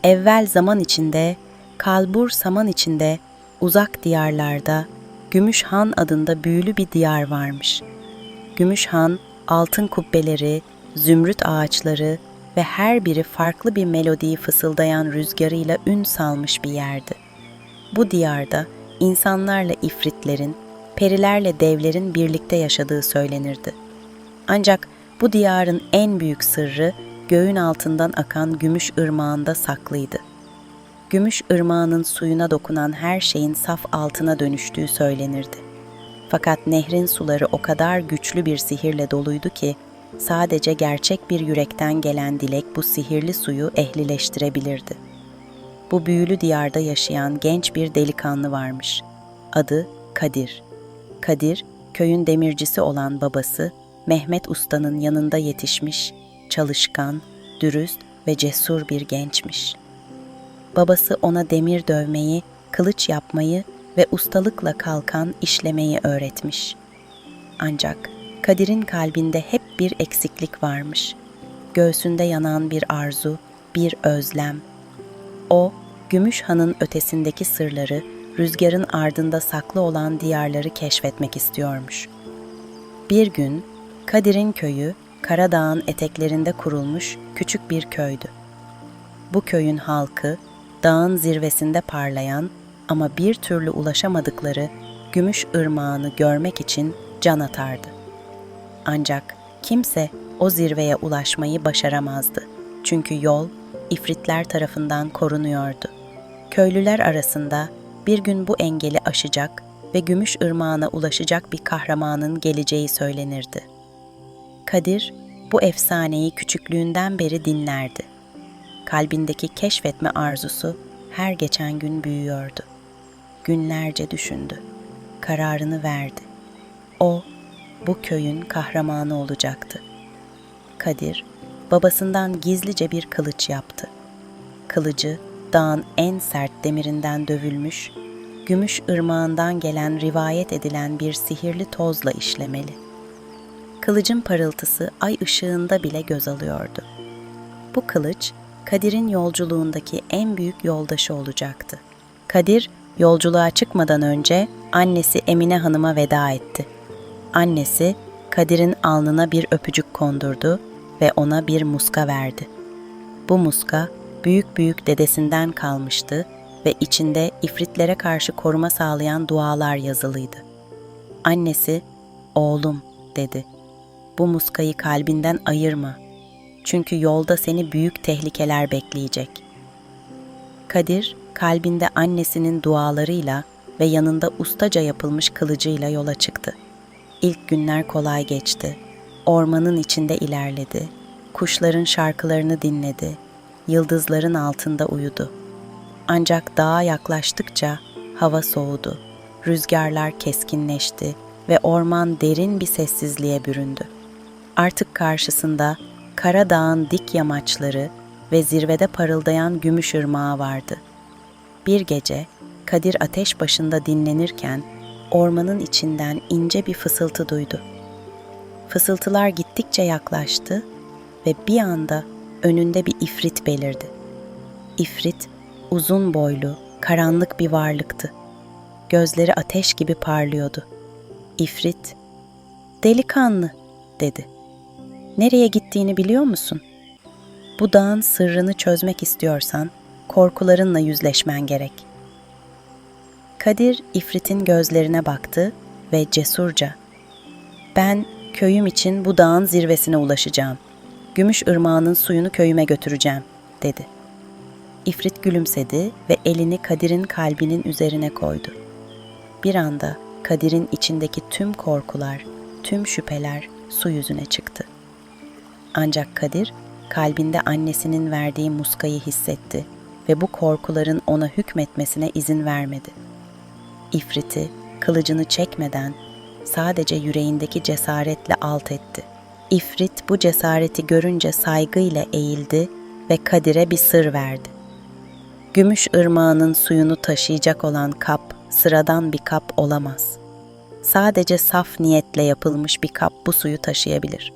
Evvel zaman içinde, kalbur saman içinde, uzak diyarlarda Gümüşhan adında büyülü bir diyar varmış. Gümüşhan, altın kubbeleri, zümrüt ağaçları ve her biri farklı bir melodiyi fısıldayan rüzgarıyla ün salmış bir yerdi. Bu diyarda insanlarla ifritlerin, perilerle devlerin birlikte yaşadığı söylenirdi. Ancak bu diyarın en büyük sırrı göğün altından akan Gümüş Irmağı'nda saklıydı. Gümüş Irmağı'nın suyuna dokunan her şeyin saf altına dönüştüğü söylenirdi. Fakat nehrin suları o kadar güçlü bir sihirle doluydu ki sadece gerçek bir yürekten gelen dilek bu sihirli suyu ehlileştirebilirdi. Bu büyülü diyarda yaşayan genç bir delikanlı varmış. Adı Kadir. Kadir, köyün demircisi olan babası Mehmet Usta'nın yanında yetişmiş, çalışkan, dürüst ve cesur bir gençmiş. Babası ona demir dövmeyi, kılıç yapmayı ve ustalıkla kalkan işlemeyi öğretmiş. Ancak Kadir'in kalbinde hep bir eksiklik varmış. Göğsünde yanan bir arzu, bir özlem. O, Gümüşhan'ın ötesindeki sırları, rüzgarın ardında saklı olan diyarları keşfetmek istiyormuş. Bir gün, Kadir'in köyü, Karadağ'ın eteklerinde kurulmuş küçük bir köydü. Bu köyün halkı, dağın zirvesinde parlayan ama bir türlü ulaşamadıkları Gümüş Irmağı'nı görmek için can atardı. Ancak kimse o zirveye ulaşmayı başaramazdı. Çünkü yol ifritler tarafından korunuyordu. Köylüler arasında bir gün bu engeli aşacak ve Gümüş Irmağı'na ulaşacak bir kahramanın geleceği söylenirdi. Kadir bu efsaneyi küçüklüğünden beri dinlerdi. Kalbindeki keşfetme arzusu her geçen gün büyüyordu. Günlerce düşündü. Kararını verdi. O, bu köyün kahramanı olacaktı. Kadir, babasından gizlice bir kılıç yaptı. Kılıcı, dağın en sert demirinden dövülmüş, Gümüş Irmağı'ndan gelen rivayet edilen bir sihirli tozla işlemeli. Kılıcın parıltısı ay ışığında bile göz alıyordu. Bu kılıç, Kadir'in yolculuğundaki en büyük yoldaşı olacaktı. Kadir, yolculuğa çıkmadan önce annesi Emine Hanım'a veda etti. Annesi, Kadir'in alnına bir öpücük kondurdu ve ona bir muska verdi. Bu muska, büyük dedesinden kalmıştı ve içinde ifritlere karşı koruma sağlayan dualar yazılıydı. Annesi, "Oğlum," dedi, "bu muskayı kalbinden ayırma. Çünkü yolda seni büyük tehlikeler bekleyecek." Kadir, kalbinde annesinin dualarıyla ve yanında ustaca yapılmış kılıcıyla yola çıktı. İlk günler kolay geçti. Ormanın içinde ilerledi. Kuşların şarkılarını dinledi. Yıldızların altında uyudu. Ancak dağa yaklaştıkça hava soğudu. Rüzgarlar keskinleşti ve orman derin bir sessizliğe büründü. Artık karşısında Karadağ'ın dik yamaçları ve zirvede parıldayan Gümüş Irmağı vardı. Bir gece Kadir ateş başında dinlenirken ormanın içinden ince bir fısıltı duydu. Fısıltılar gittikçe yaklaştı ve bir anda önünde bir ifrit belirdi. İfrit, uzun boylu, karanlık bir varlıktı. Gözleri ateş gibi parlıyordu. İfrit, "Delikanlı," dedi. "Nereye gittiğini biliyor musun? Bu dağın sırrını çözmek istiyorsan korkularınla yüzleşmen gerek." Kadir ifritin gözlerine baktı ve cesurca, "Ben köyüm için bu dağın zirvesine ulaşacağım. Gümüş Irmağı'nın suyunu köyüme götüreceğim," dedi. İfrit gülümsedi ve elini Kadir'in kalbinin üzerine koydu. Bir anda Kadir'in içindeki tüm korkular, tüm şüpheler su yüzüne çıktı. Ancak Kadir, kalbinde annesinin verdiği muskayı hissetti ve bu korkuların ona hükmetmesine izin vermedi. İfriti, kılıcını çekmeden sadece yüreğindeki cesaretle alt etti. İfrit bu cesareti görünce saygıyla eğildi ve Kadir'e bir sır verdi. Gümüş Irmağı'nın suyunu taşıyacak olan kap sıradan bir kap olamaz. Sadece saf niyetle yapılmış bir kap bu suyu taşıyabilir.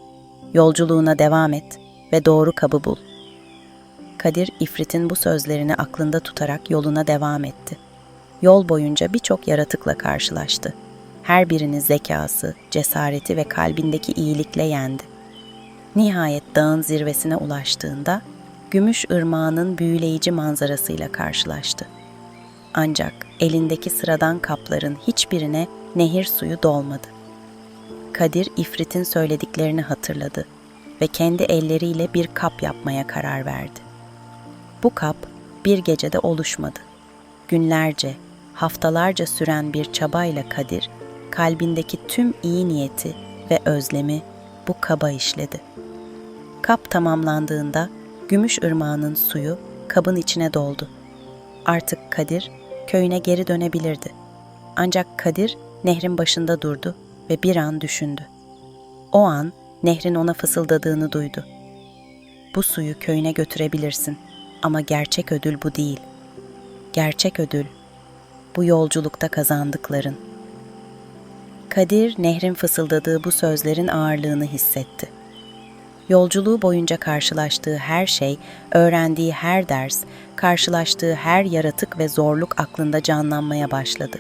Yolculuğuna devam et ve doğru kabı bul. Kadir, ifritin bu sözlerini aklında tutarak yoluna devam etti. Yol boyunca birçok yaratıkla karşılaştı. Her birini zekası, cesareti ve kalbindeki iyilikle yendi. Nihayet dağın zirvesine ulaştığında, Gümüş Irmağı'nın büyüleyici manzarasıyla karşılaştı. Ancak elindeki sıradan kapların hiçbirine nehir suyu dolmadı. Kadir, ifritin söylediklerini hatırladı ve kendi elleriyle bir kap yapmaya karar verdi. Bu kap bir gecede oluşmadı. Günlerce, haftalarca süren bir çabayla Kadir, kalbindeki tüm iyi niyeti ve özlemi bu kaba işledi. Kap tamamlandığında Gümüş Irmağı'nın suyu kabın içine doldu. Artık Kadir köyüne geri dönebilirdi. Ancak Kadir nehrin başında durdu ve bir an düşündü. O an nehrin ona fısıldadığını duydu. Bu suyu köyüne götürebilirsin ama gerçek ödül bu değil. Gerçek ödül bu yolculukta kazandıkların. Kadir nehrin fısıldadığı bu sözlerin ağırlığını hissetti. Yolculuğu boyunca karşılaştığı her şey, öğrendiği her ders, karşılaştığı her yaratık ve zorluk aklında canlanmaya başladı.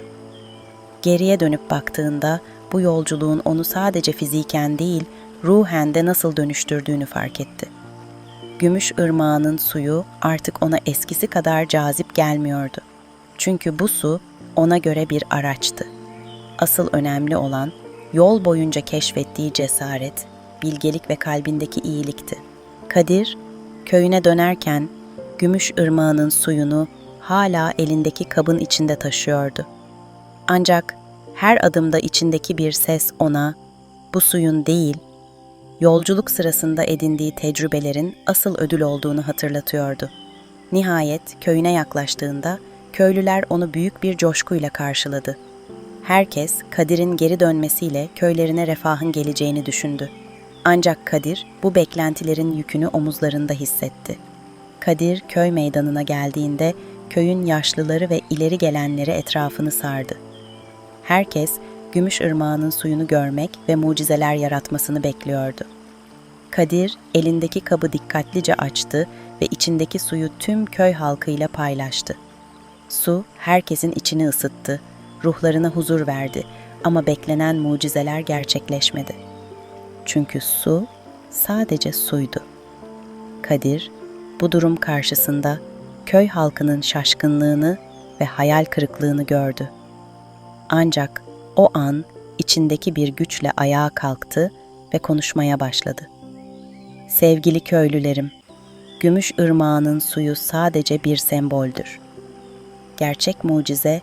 Geriye dönüp baktığında bu yolculuğun onu sadece fiziken değil, ruhen de nasıl dönüştürdüğünü fark etti. Gümüş Irmağı'nın suyu artık ona eskisi kadar cazip gelmiyordu. Çünkü bu su ona göre bir araçtı. Asıl önemli olan yol boyunca keşfettiği cesaret, bilgelik ve kalbindeki iyilikti. Kadir, köyüne dönerken Gümüş Irmağı'nın suyunu hala elindeki kabın içinde taşıyordu. Ancak her adımda içindeki bir ses ona, bu suyun değil, yolculuk sırasında edindiği tecrübelerin asıl ödül olduğunu hatırlatıyordu. Nihayet köyüne yaklaştığında köylüler onu büyük bir coşkuyla karşıladı. Herkes Kadir'in geri dönmesiyle köylerine refahın geleceğini düşündü. Ancak Kadir bu beklentilerin yükünü omuzlarında hissetti. Kadir köy meydanına geldiğinde köyün yaşlıları ve ileri gelenleri etrafını sardı. Herkes Gümüş Irmağı'nın suyunu görmek ve mucizeler yaratmasını bekliyordu. Kadir elindeki kabı dikkatlice açtı ve içindeki suyu tüm köy halkıyla paylaştı. Su herkesin içini ısıttı, ruhlarına huzur verdi ama beklenen mucizeler gerçekleşmedi. Çünkü su sadece suydu. Kadir bu durum karşısında köy halkının şaşkınlığını ve hayal kırıklığını gördü. Ancak o an içindeki bir güçle ayağa kalktı ve konuşmaya başladı. Sevgili köylülerim, Gümüş Irmağı'nın suyu sadece bir semboldür. Gerçek mucize,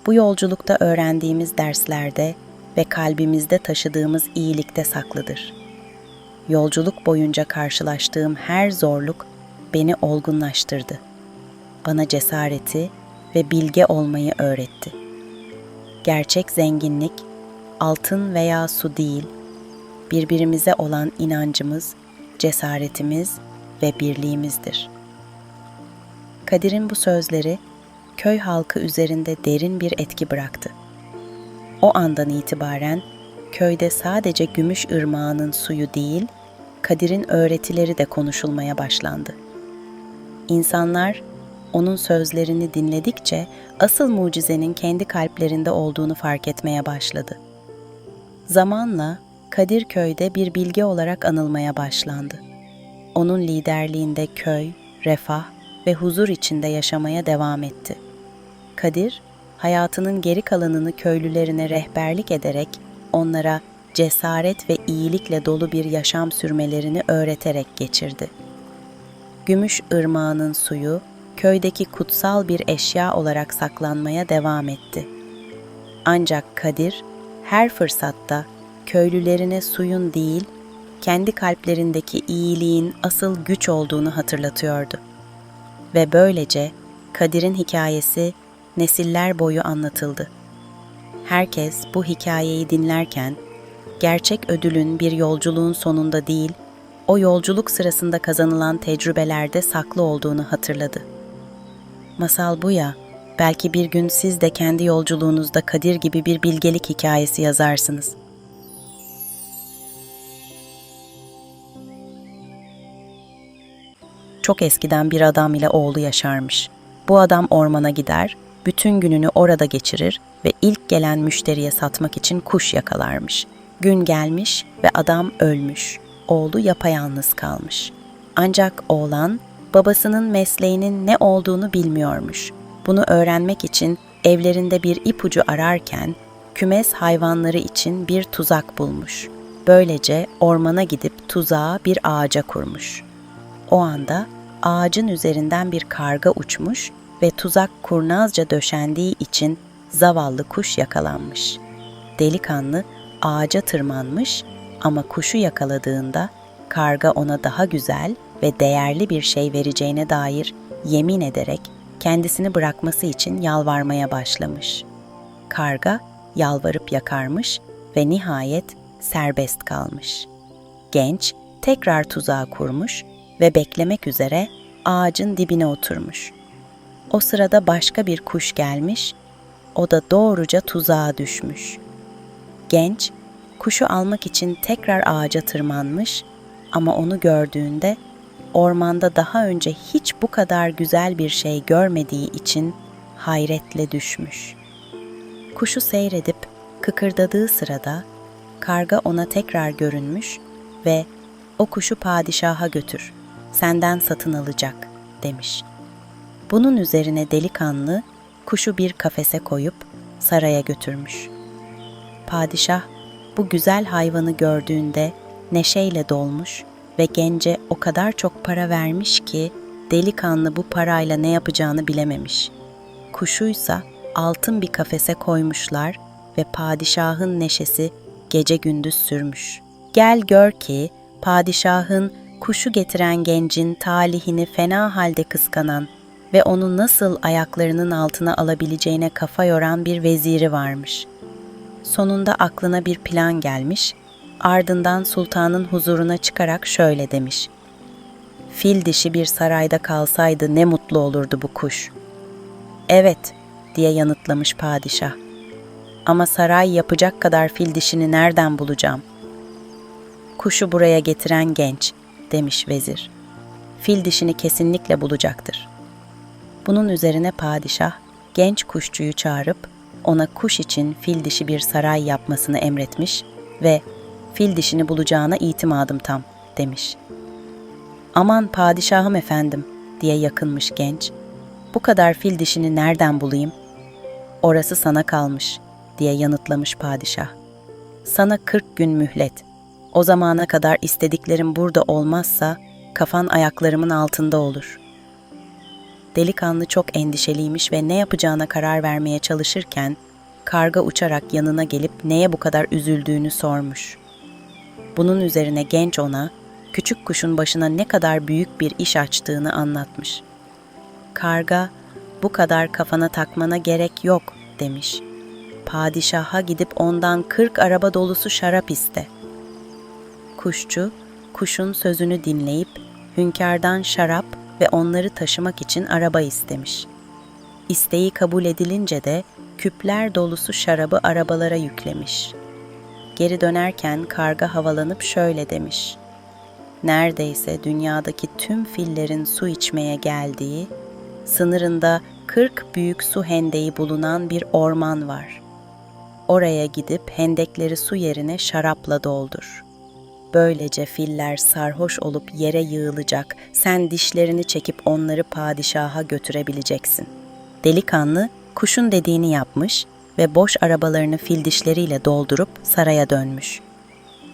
bu yolculukta öğrendiğimiz derslerde ve kalbimizde taşıdığımız iyilikte saklıdır. Yolculuk boyunca karşılaştığım her zorluk beni olgunlaştırdı. Bana cesareti ve bilge olmayı öğretti. Gerçek zenginlik, altın veya su değil, birbirimize olan inancımız, cesaretimiz ve birliğimizdir. Kadir'in bu sözleri, köy halkı üzerinde derin bir etki bıraktı. O andan itibaren köyde sadece Gümüş Irmağı'nın suyu değil, Kadir'in öğretileri de konuşulmaya başlandı. İnsanlar onun sözlerini dinledikçe asıl mucizenin kendi kalplerinde olduğunu fark etmeye başladı. Zamanla Kadir köyde bir bilge olarak anılmaya başlandı. Onun liderliğinde köy, refah ve huzur içinde yaşamaya devam etti. Kadir, hayatının geri kalanını köylülerine rehberlik ederek onlara cesaret ve iyilikle dolu bir yaşam sürmelerini öğreterek geçirdi. Gümüş Irmağı'nın suyu köydeki kutsal bir eşya olarak saklanmaya devam etti. Ancak Kadir her fırsatta köylülerine suyun değil, kendi kalplerindeki iyiliğin asıl güç olduğunu hatırlatıyordu. Ve böylece Kadir'in hikayesi nesiller boyu anlatıldı. Herkes bu hikayeyi dinlerken, gerçek ödülün bir yolculuğun sonunda değil, o yolculuk sırasında kazanılan tecrübelerde saklı olduğunu hatırladı. Masal bu ya, belki bir gün siz de kendi yolculuğunuzda Kadir gibi bir bilgelik hikayesi yazarsınız. çok eskiden bir adam ile oğlu yaşarmış. Bu adam ormana gider, bütün gününü orada geçirir ve ilk gelen müşteriye satmak için kuş yakalarmış. Gün gelmiş ve adam ölmüş. Oğlu yapayalnız kalmış. Ancak oğlan babasının mesleğinin ne olduğunu bilmiyormuş. Bunu öğrenmek için evlerinde bir ipucu ararken kümes hayvanları için bir tuzak bulmuş. Böylece ormana gidip tuzağı bir ağaca kurmuş. O anda ağacın üzerinden bir karga uçmuş ve tuzak kurnazca döşendiği için zavallı kuş yakalanmış. Delikanlı ağaca tırmanmış ama kuşu yakaladığında karga ona daha güzel ve değerli bir şey vereceğine dair yemin ederek kendisini bırakması için yalvarmaya başlamış. Karga yalvarıp yakarmış ve nihayet serbest kalmış. Genç tekrar tuzağı kurmuş ve beklemek üzere ağacın dibine oturmuş. O sırada başka bir kuş gelmiş, o da doğruca tuzağa düşmüş. Genç, kuşu almak için tekrar ağaca tırmanmış ama onu gördüğünde ormanda daha önce hiç bu kadar güzel bir şey görmediği için hayretle düşmüş. Kuşu seyredip kıkırdadığı sırada karga ona tekrar görünmüş ve "O kuşu padişaha götür, senden satın alacak." demiş. Bunun üzerine delikanlı kuşu bir kafese koyup saraya götürmüş. Padişah bu güzel hayvanı gördüğünde neşeyle dolmuş ve gence o kadar çok para vermiş ki delikanlı bu parayla ne yapacağını bilememiş. Kuşuysa altın bir kafese koymuşlar ve padişahın neşesi gece gündüz sürmüş. Gel gör ki padişahın kuşu getiren gencin talihini fena halde kıskanan ve onu nasıl ayaklarının altına alabileceğine kafa yoran bir veziri varmış. Sonunda aklına bir plan gelmiş, ardından sultanın huzuruna çıkarak şöyle demiş: "Fil dişi bir sarayda kalsaydı ne mutlu olurdu bu kuş." "Evet," diye yanıtlamış padişah. "Ama saray yapacak kadar fil dişini nereden bulacağım?" "Kuşu buraya getiren genç," demiş vezir. "Fil dişini kesinlikle bulacaktır." Bunun üzerine padişah genç kuşçuyu çağırıp ona kuş için fil dişi bir saray yapmasını emretmiş ve "Fil dişini bulacağına itimadım tam," demiş. "Aman padişahım efendim," diye yakınmış genç. "Bu kadar fil dişini nereden bulayım?" "Orası sana kalmış," diye yanıtlamış padişah. "Sana 40 gün mühlet. O zamana kadar istediklerim burada olmazsa kafan ayaklarımın altında olur." Delikanlı çok endişeliymiş ve ne yapacağına karar vermeye çalışırken karga uçarak yanına gelip neye bu kadar üzüldüğünü sormuş. Bunun üzerine genç ona küçük kuşun başına ne kadar büyük bir iş açtığını anlatmış. Karga, "Bu kadar kafana takmana gerek yok," demiş. "Padişaha gidip ondan 40 araba dolusu şarap iste." Kuşçu, kuşun sözünü dinleyip hünkârdan şarap ve onları taşımak için araba istemiş. İsteği kabul edilince de küpler dolusu şarabı arabalara yüklemiş. Geri dönerken karga havalanıp şöyle demiş: "Neredeyse dünyadaki tüm fillerin su içmeye geldiği, sınırında 40 büyük su hendeği bulunan bir orman var. Oraya gidip hendekleri su yerine şarapla doldur. Böylece filler sarhoş olup yere yığılacak, sen dişlerini çekip onları padişaha götürebileceksin." Delikanlı kuşun dediğini yapmış ve boş arabalarını fil dişleriyle doldurup saraya dönmüş.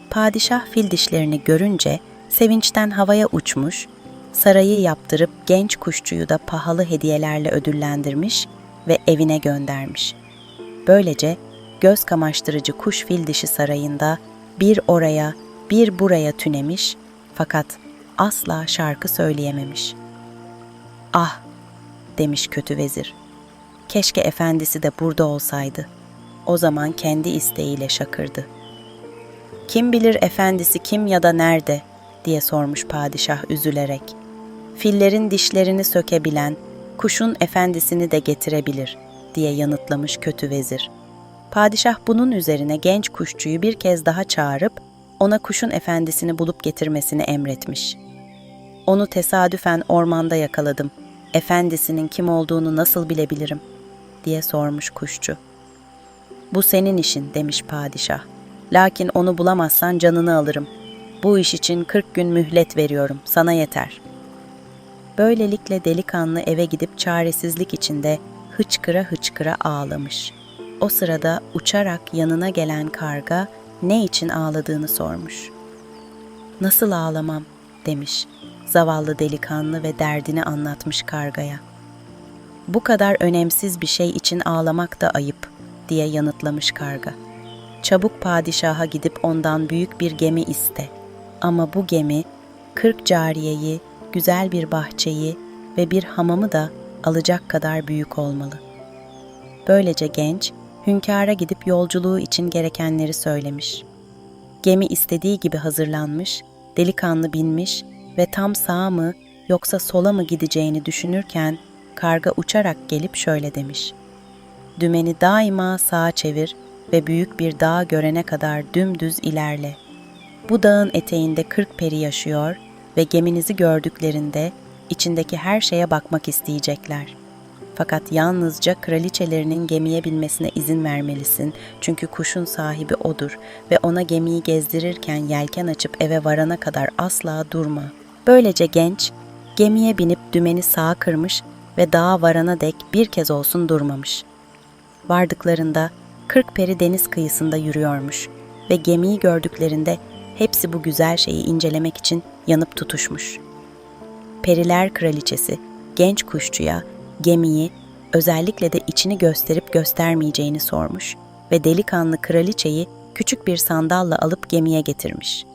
Padişah fil dişlerini görünce sevinçten havaya uçmuş, sarayı yaptırıp genç kuşçuyu da pahalı hediyelerle ödüllendirmiş ve evine göndermiş. Böylece göz kamaştırıcı kuş fil dişi sarayında bir oraya bir buraya tünemiş fakat asla şarkı söyleyememiş. "Ah," demiş kötü vezir, "keşke efendisi de burada olsaydı." O zaman kendi isteğiyle şakırdı. "Kim bilir efendisi kim ya da nerede?" diye sormuş padişah üzülerek. "Fillerin dişlerini sökebilen, kuşun efendisini de getirebilir," diye yanıtlamış kötü vezir. Padişah bunun üzerine genç kuşçuyu bir kez daha çağırıp ona kuşun efendisini bulup getirmesini emretmiş. Onu tesadüfen ormanda yakaladım. Efendisinin kim olduğunu nasıl bilebilirim?" diye sormuş kuşçu. "Bu senin işin," demiş padişah. "Lakin onu bulamazsan canını alırım. Bu iş için 40 gün mühlet veriyorum, sana yeter." Böylelikle delikanlı eve gidip çaresizlik içinde hıçkıra hıçkıra ağlamış. O sırada uçarak yanına gelen karga ne için ağladığını sormuş. "Nasıl ağlamam?" demiş. Zavallı delikanlı ve derdini anlatmış kargaya. "Bu kadar önemsiz bir şey için ağlamak da ayıp," diye yanıtlamış karga. "Çabuk padişaha gidip ondan büyük bir gemi iste. Ama bu gemi 40 cariyeyi, güzel bir bahçeyi ve bir hamamı da alacak kadar büyük olmalı." Böylece genç, hünkâra gidip yolculuğu için gerekenleri söylemiş. Gemi istediği gibi hazırlanmış, delikanlı binmiş ve tam sağa mı yoksa sola mı gideceğini düşünürken karga uçarak gelip şöyle demiş: "Dümeni daima sağa çevir ve büyük bir dağ görene kadar dümdüz ilerle. Bu dağın eteğinde 40 peri yaşıyor ve geminizi gördüklerinde içindeki her şeye bakmak isteyecekler. Fakat yalnızca kraliçelerinin gemiye binmesine izin vermelisin, çünkü kuşun sahibi odur ve ona gemiyi gezdirirken yelken açıp eve varana kadar asla durma." Böylece genç, gemiye binip dümeni sağa kırmış ve dağa varana dek bir kez olsun durmamış. Vardıklarında 40 peri deniz kıyısında yürüyormuş ve gemiyi gördüklerinde hepsi bu güzel şeyi incelemek için yanıp tutuşmuş. Periler kraliçesi genç kuşçuya gemiyi, özellikle de içini gösterip göstermeyeceğini sormuş ve delikanlı kraliçeyi küçük bir sandalla alıp gemiye getirmiş.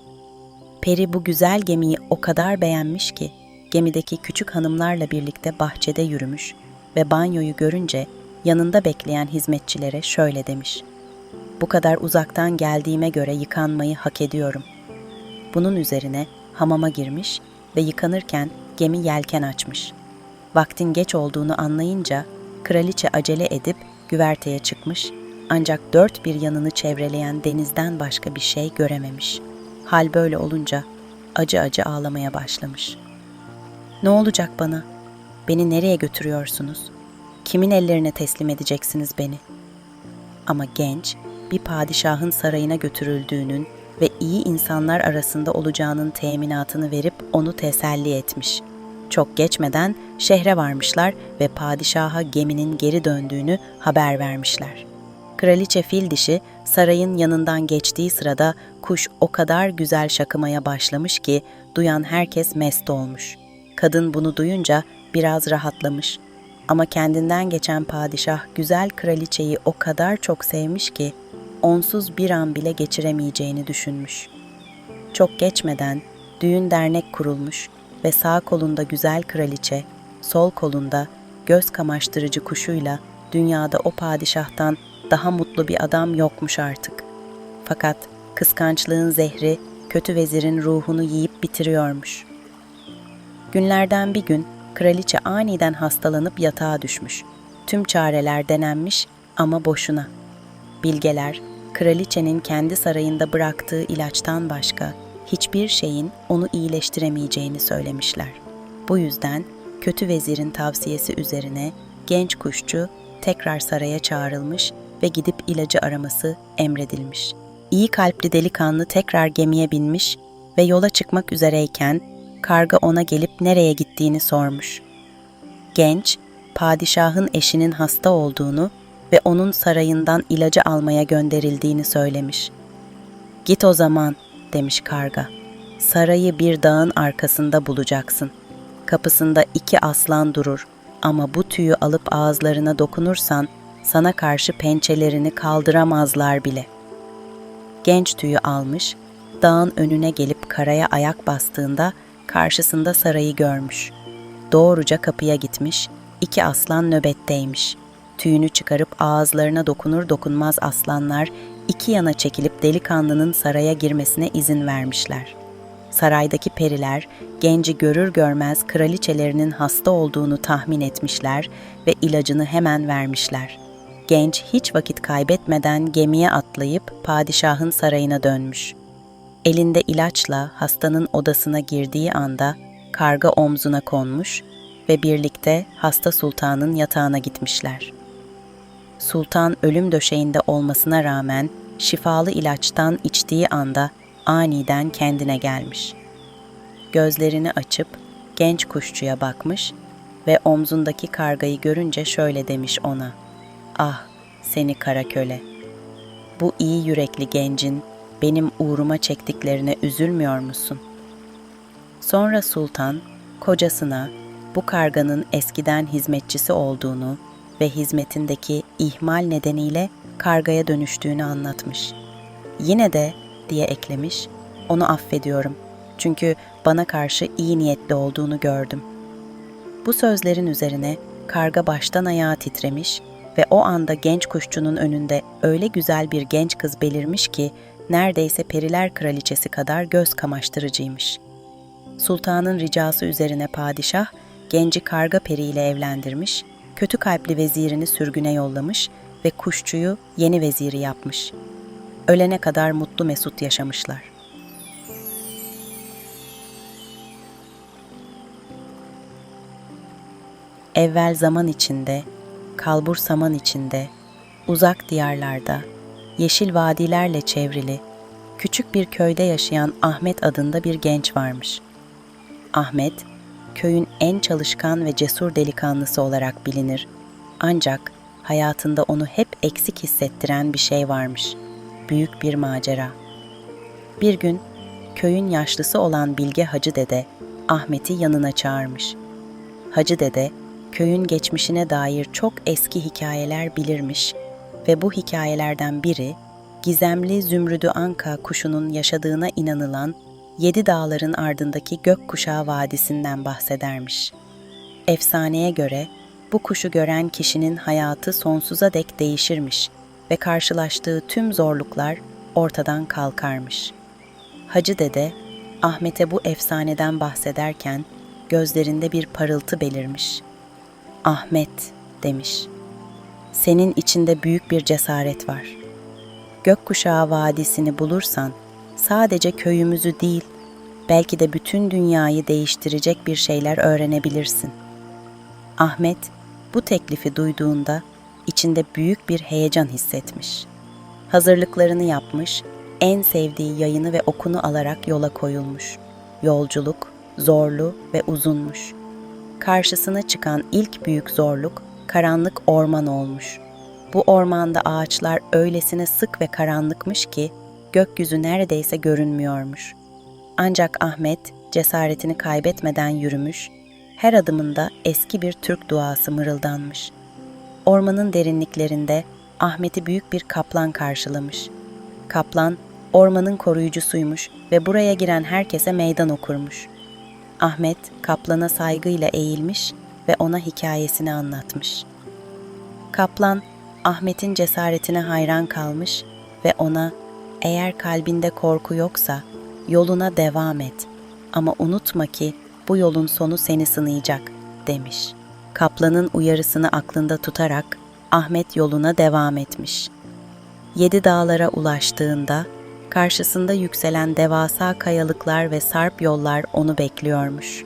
Peri bu güzel gemiyi o kadar beğenmiş ki gemideki küçük hanımlarla birlikte bahçede yürümüş ve banyoyu görünce yanında bekleyen hizmetçilere şöyle demiş: "Bu kadar uzaktan geldiğime göre yıkanmayı hak ediyorum." Bunun üzerine hamama girmiş ve yıkanırken gemi yelken açmış. Vaktin geç olduğunu anlayınca kraliçe acele edip güverteye çıkmış, ancak dört bir yanını çevreleyen denizden başka bir şey görememiş. Hal böyle olunca acı acı ağlamaya başlamış. "Ne olacak bana? Beni nereye götürüyorsunuz? Kimin ellerine teslim edeceksiniz beni?" Ama genç, bir padişahın sarayına götürüldüğünün ve iyi insanlar arasında olacağının teminatını verip onu teselli etmiş. Çok geçmeden şehre varmışlar ve padişaha geminin geri döndüğünü haber vermişler. Kraliçe fil dişi sarayın yanından geçtiği sırada kuş o kadar güzel şakımaya başlamış ki duyan herkes mest olmuş. Kadın bunu duyunca biraz rahatlamış. Ama kendinden geçen padişah güzel kraliçeyi o kadar çok sevmiş ki onsuz bir an bile geçiremeyeceğini düşünmüş. Çok geçmeden düğün dernek kurulmuş ve sağ kolunda güzel kraliçe, sol kolunda göz kamaştırıcı kuşuyla dünyada o padişahtan daha mutlu bir adam yokmuş artık. Fakat kıskançlığın zehri kötü vezirin ruhunu yiyip bitiriyormuş. Günlerden bir gün kraliçe aniden hastalanıp yatağa düşmüş. Tüm çareler denenmiş ama boşuna. Bilgeler, kraliçenin kendi sarayında bıraktığı ilaçtan başka hiçbir şeyin onu iyileştiremeyeceğini söylemişler. Bu yüzden kötü vezirin tavsiyesi üzerine genç kuşçu tekrar saraya çağrılmış ve gidip ilacı araması emredilmiş. İyi kalpli delikanlı tekrar gemiye binmiş ve yola çıkmak üzereyken karga ona gelip nereye gittiğini sormuş. Genç, padişahın eşinin hasta olduğunu ve onun sarayından ilacı almaya gönderildiğini söylemiş. "Git o zaman," demiş karga. "Sarayı bir dağın arkasında bulacaksın. Kapısında 2 aslan durur ama bu tüyü alıp ağızlarına dokunursan sana karşı pençelerini kaldıramazlar bile." Genç tüyü almış, dağın önüne gelip karaya ayak bastığında karşısında sarayı görmüş. Doğruca kapıya gitmiş, 2 aslan nöbetteymiş. Tüyünü çıkarıp ağızlarına dokunur dokunmaz aslanlar 2 yana çekilip delikanlının saraya girmesine izin vermişler. Saraydaki periler genci görür görmez kraliçelerinin hasta olduğunu tahmin etmişler ve ilacını hemen vermişler. Genç hiç vakit kaybetmeden gemiye atlayıp padişahın sarayına dönmüş. Elinde ilaçla hastanın odasına girdiği anda karga omzuna konmuş ve birlikte hasta sultanın yatağına gitmişler. Sultan ölüm döşeğinde olmasına rağmen şifalı ilaçtan içtiği anda aniden kendine gelmiş. Gözlerini açıp genç kuşçuya bakmış ve omzundaki kargayı görünce şöyle demiş ona: "Ah, seni kara köle! Bu iyi yürekli gencin benim uğruma çektiklerine üzülmüyor musun?" Sonra sultan kocasına bu karganın eskiden hizmetçisi olduğunu ve hizmetindeki ihmal nedeniyle kargaya dönüştüğünü anlatmış. "Yine de," diye eklemiş, "onu affediyorum. Çünkü bana karşı iyi niyetli olduğunu gördüm." Bu sözlerin üzerine karga baştan ayağa titremiş ve o anda genç kuşçunun önünde öyle güzel bir genç kız belirmiş ki neredeyse periler kraliçesi kadar göz kamaştırıcıymış. Sultanın ricası üzerine padişah genci karga periyle evlendirmiş, kötü kalpli vezirini sürgüne yollamış ve kuşçuyu yeni veziri yapmış. Ölene kadar mutlu mesut yaşamışlar. Evvel zaman içinde, kalbur saman içinde, uzak diyarlarda, yeşil vadilerle çevrili, küçük bir köyde yaşayan Ahmet adında bir genç varmış. Ahmet, köyün en çalışkan ve cesur delikanlısı olarak bilinir. Ancak hayatında onu hep eksik hissettiren bir şey varmış. Büyük bir macera. Bir gün köyün yaşlısı olan Bilge Hacı Dede Ahmet'i yanına çağırmış. Hacı Dede köyün geçmişine dair çok eski hikayeler bilirmiş ve bu hikayelerden biri gizemli Zümrüdü Anka kuşunun yaşadığına inanılan 7 dağların ardındaki Gökkuşağı Vadisi'nden bahsedermiş. Efsaneye göre bu kuşu gören kişinin hayatı sonsuza dek değişirmiş ve karşılaştığı tüm zorluklar ortadan kalkarmış. Hacı Dede Ahmet'e bu efsaneden bahsederken gözlerinde bir parıltı belirmiş. "Ahmet," demiş, "senin içinde büyük bir cesaret var. Gökkuşağı Vadisi'ni bulursan sadece köyümüzü değil, belki de bütün dünyayı değiştirecek bir şeyler öğrenebilirsin." Ahmet bu teklifi duyduğunda içinde büyük bir heyecan hissetmiş. Hazırlıklarını yapmış, en sevdiği yayını ve okunu alarak yola koyulmuş. Yolculuk zorlu ve uzunmuş. Karşısına çıkan ilk büyük zorluk karanlık orman olmuş. Bu ormanda ağaçlar öylesine sık ve karanlıkmış ki gökyüzü neredeyse görünmüyormuş. Ancak Ahmet cesaretini kaybetmeden yürümüş, her adımında eski bir Türk duası mırıldanmış. Ormanın derinliklerinde Ahmet'i büyük bir kaplan karşılamış. Kaplan, ormanın koruyucusuymuş ve buraya giren herkese meydan okurmuş. Ahmet, kaplana saygıyla eğilmiş ve ona hikayesini anlatmış. Kaplan, Ahmet'in cesaretine hayran kalmış ve ona, "Eğer kalbinde korku yoksa yoluna devam et ama unutma ki bu yolun sonu seni sınayacak," demiş. Kaplanın uyarısını aklında tutarak Ahmet yoluna devam etmiş. 7 dağlara ulaştığında karşısında yükselen devasa kayalıklar ve sarp yollar onu bekliyormuş.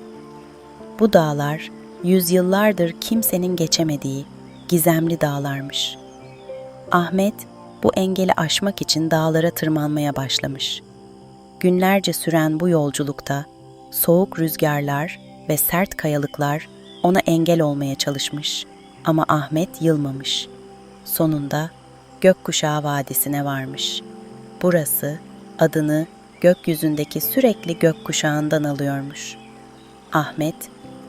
Bu dağlar yüzyıllardır kimsenin geçemediği gizemli dağlarmış. Ahmet bu engeli aşmak için dağlara tırmanmaya başlamış. Günlerce süren bu yolculukta soğuk rüzgarlar ve sert kayalıklar ona engel olmaya çalışmış ama Ahmet yılmamış. Sonunda Gökkuşağı Vadisi'ne varmış. Burası adını gökyüzündeki sürekli gökkuşağından alıyormuş. Ahmet,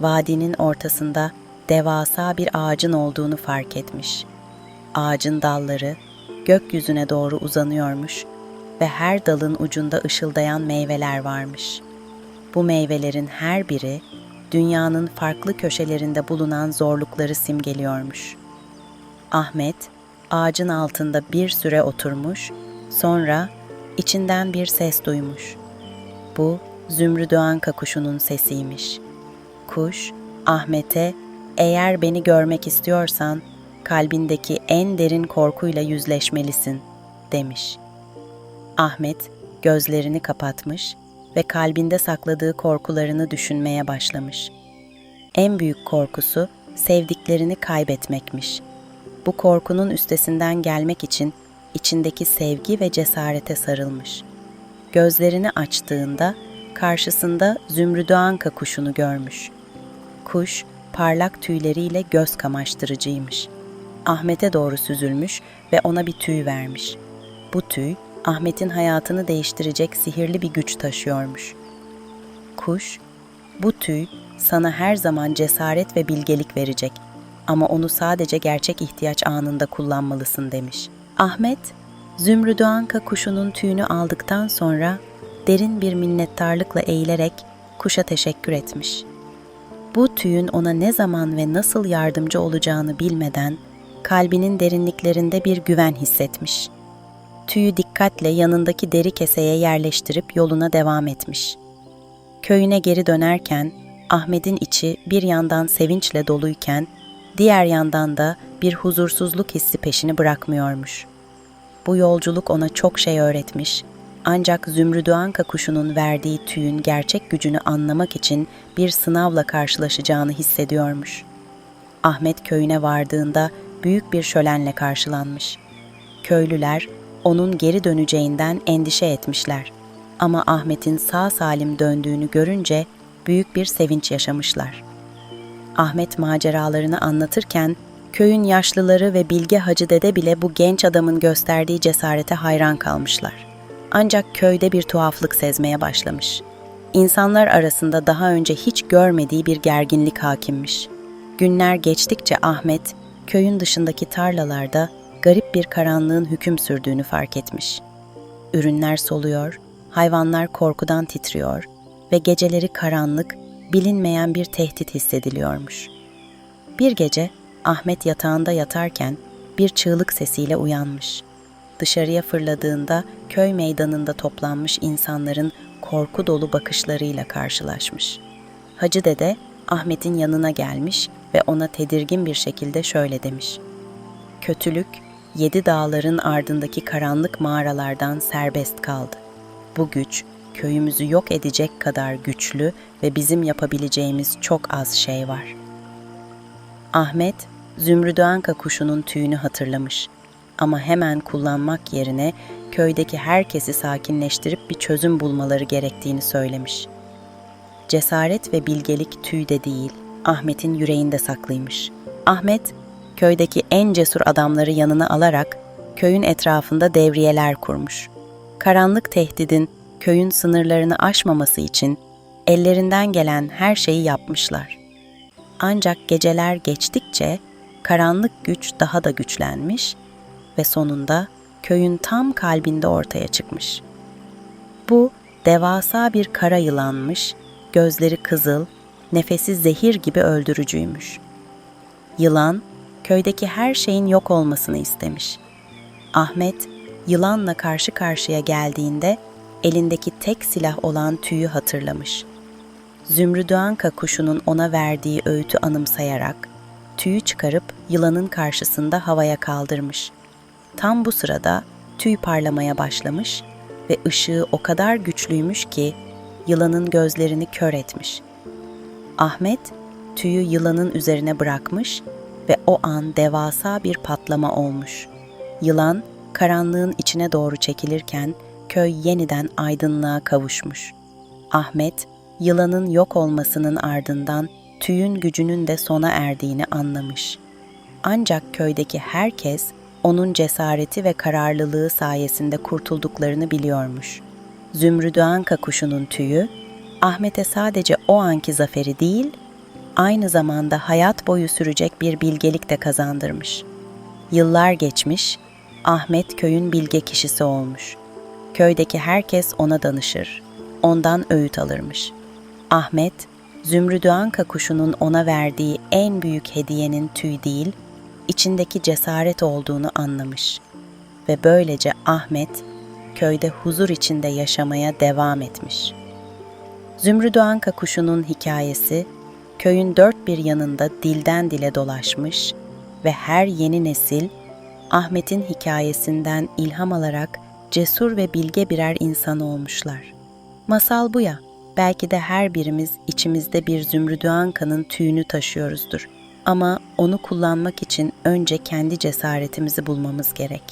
vadinin ortasında devasa bir ağacın olduğunu fark etmiş. Ağacın dalları gökyüzüne doğru uzanıyormuş ve her dalın ucunda ışıldayan meyveler varmış. Bu meyvelerin her biri dünyanın farklı köşelerinde bulunan zorlukları simgeliyormuş. Ahmet, ağacın altında bir süre oturmuş, sonra içinden bir ses duymuş. Bu Zümrüdü Anka kuşunun sesiymiş. Kuş, Ahmet'e, "Eğer beni görmek istiyorsan, kalbindeki en derin korkuyla yüzleşmelisin," demiş. Ahmet gözlerini kapatmış ve kalbinde sakladığı korkularını düşünmeye başlamış. En büyük korkusu sevdiklerini kaybetmekmiş. Bu korkunun üstesinden gelmek için içindeki sevgi ve cesarete sarılmış. Gözlerini açtığında karşısında zümrüdü anka kuşunu görmüş. Kuş parlak tüyleriyle göz kamaştırıcıymış. Ahmet'e doğru süzülmüş ve ona bir tüy vermiş. Bu tüy Ahmet'in hayatını değiştirecek sihirli bir güç taşıyormuş. Kuş, bu tüy sana her zaman cesaret ve bilgelik verecek ama onu sadece gerçek ihtiyaç anında kullanmalısın demiş. Ahmet, zümrüdü anka kuşunun tüyünü aldıktan sonra derin bir minnettarlıkla eğilerek kuşa teşekkür etmiş. Bu tüyün ona ne zaman ve nasıl yardımcı olacağını bilmeden kalbinin derinliklerinde bir güven hissetmiş. Tüyü dikkatle yanındaki deri keseye yerleştirip yoluna devam etmiş. Köyüne geri dönerken Ahmet'in içi bir yandan sevinçle doluyken diğer yandan da bir huzursuzluk hissi peşini bırakmıyormuş. Bu yolculuk ona çok şey öğretmiş, ancak zümrüdü anka kuşunun verdiği tüyün gerçek gücünü anlamak için bir sınavla karşılaşacağını hissediyormuş. Ahmet köyüne vardığında büyük bir şölenle karşılanmış. Köylüler onun geri döneceğinden endişe etmişler. Ama Ahmet'in sağ salim döndüğünü görünce büyük bir sevinç yaşamışlar. Ahmet maceralarını anlatırken köyün yaşlıları ve bilge Hacı Dede bile bu genç adamın gösterdiği cesarete hayran kalmışlar. Ancak köyde bir tuhaflık sezmeye başlamış. İnsanlar arasında daha önce hiç görmediği bir gerginlik hakimmiş. Günler geçtikçe Ahmet, köyün dışındaki tarlalarda garip bir karanlığın hüküm sürdüğünü fark etmiş. Ürünler soluyor, hayvanlar korkudan titriyor ve geceleri karanlık, bilinmeyen bir tehdit hissediliyormuş. Bir gece Ahmet yatağında yatarken bir çığlık sesiyle uyanmış. Dışarıya fırladığında köy meydanında toplanmış insanların korku dolu bakışlarıyla karşılaşmış. Hacı Dede Ahmet'in yanına gelmiş ve ona tedirgin bir şekilde şöyle demiş: "Kötülük, 7 dağların ardındaki karanlık mağaralardan serbest kaldı. Bu güç, köyümüzü yok edecek kadar güçlü ve bizim yapabileceğimiz çok az şey var." Ahmet, zümrüdü anka kuşunun tüyünü hatırlamış ama hemen kullanmak yerine köydeki herkesi sakinleştirip bir çözüm bulmaları gerektiğini söylemiş. Cesaret ve bilgelik tüyde değil, Ahmet'in yüreğinde saklıymış. Ahmet, köydeki en cesur adamları yanına alarak köyün etrafında devriyeler kurmuş. Karanlık tehdidin köyün sınırlarını aşmaması için ellerinden gelen her şeyi yapmışlar. Ancak geceler geçtikçe karanlık güç daha da güçlenmiş ve sonunda köyün tam kalbinde ortaya çıkmış. Bu devasa bir kara yılanmış, gözleri kızıl, nefesi zehir gibi öldürücüymüş. Yılan, köydeki her şeyin yok olmasını istemiş. Ahmet, yılanla karşı karşıya geldiğinde elindeki tek silah olan tüyü hatırlamış. Zümrüdü anka kuşunun ona verdiği öğütü anımsayarak tüyü çıkarıp yılanın karşısında havaya kaldırmış. Tam bu sırada tüy parlamaya başlamış ve ışığı o kadar güçlüymüş ki yılanın gözlerini kör etmiş. Ahmet tüyü yılanın üzerine bırakmış ve o an devasa bir patlama olmuş. Yılan karanlığın içine doğru çekilirken köy yeniden aydınlığa kavuşmuş. Ahmet, yılanın yok olmasının ardından tüyün gücünün de sona erdiğini anlamış. Ancak köydeki herkes onun cesareti ve kararlılığı sayesinde kurtulduklarını biliyormuş. Zümrüdü anka kuşunun tüyü, Ahmet'e sadece o anki zaferi değil, aynı zamanda hayat boyu sürecek bir bilgelik de kazandırmış. Yıllar geçmiş, Ahmet köyün bilge kişisi olmuş. Köydeki herkes ona danışır, ondan öğüt alırmış. Ahmet, zümrüdü anka kuşunun ona verdiği en büyük hediyenin tüy değil, içindeki cesaret olduğunu anlamış. Ve böylece Ahmet, köyde huzur içinde yaşamaya devam etmiş. Zümrüdü anka kuşunun hikayesi, köyün dört bir yanında dilden dile dolaşmış ve her yeni nesil, Ahmet'in hikayesinden ilham alarak cesur ve bilge birer insan olmuşlar. Masal bu ya, belki de her birimiz içimizde bir Zümrüdüan Kan'ın tüyünü taşıyoruzdur. Ama onu kullanmak için önce kendi cesaretimizi bulmamız gerek.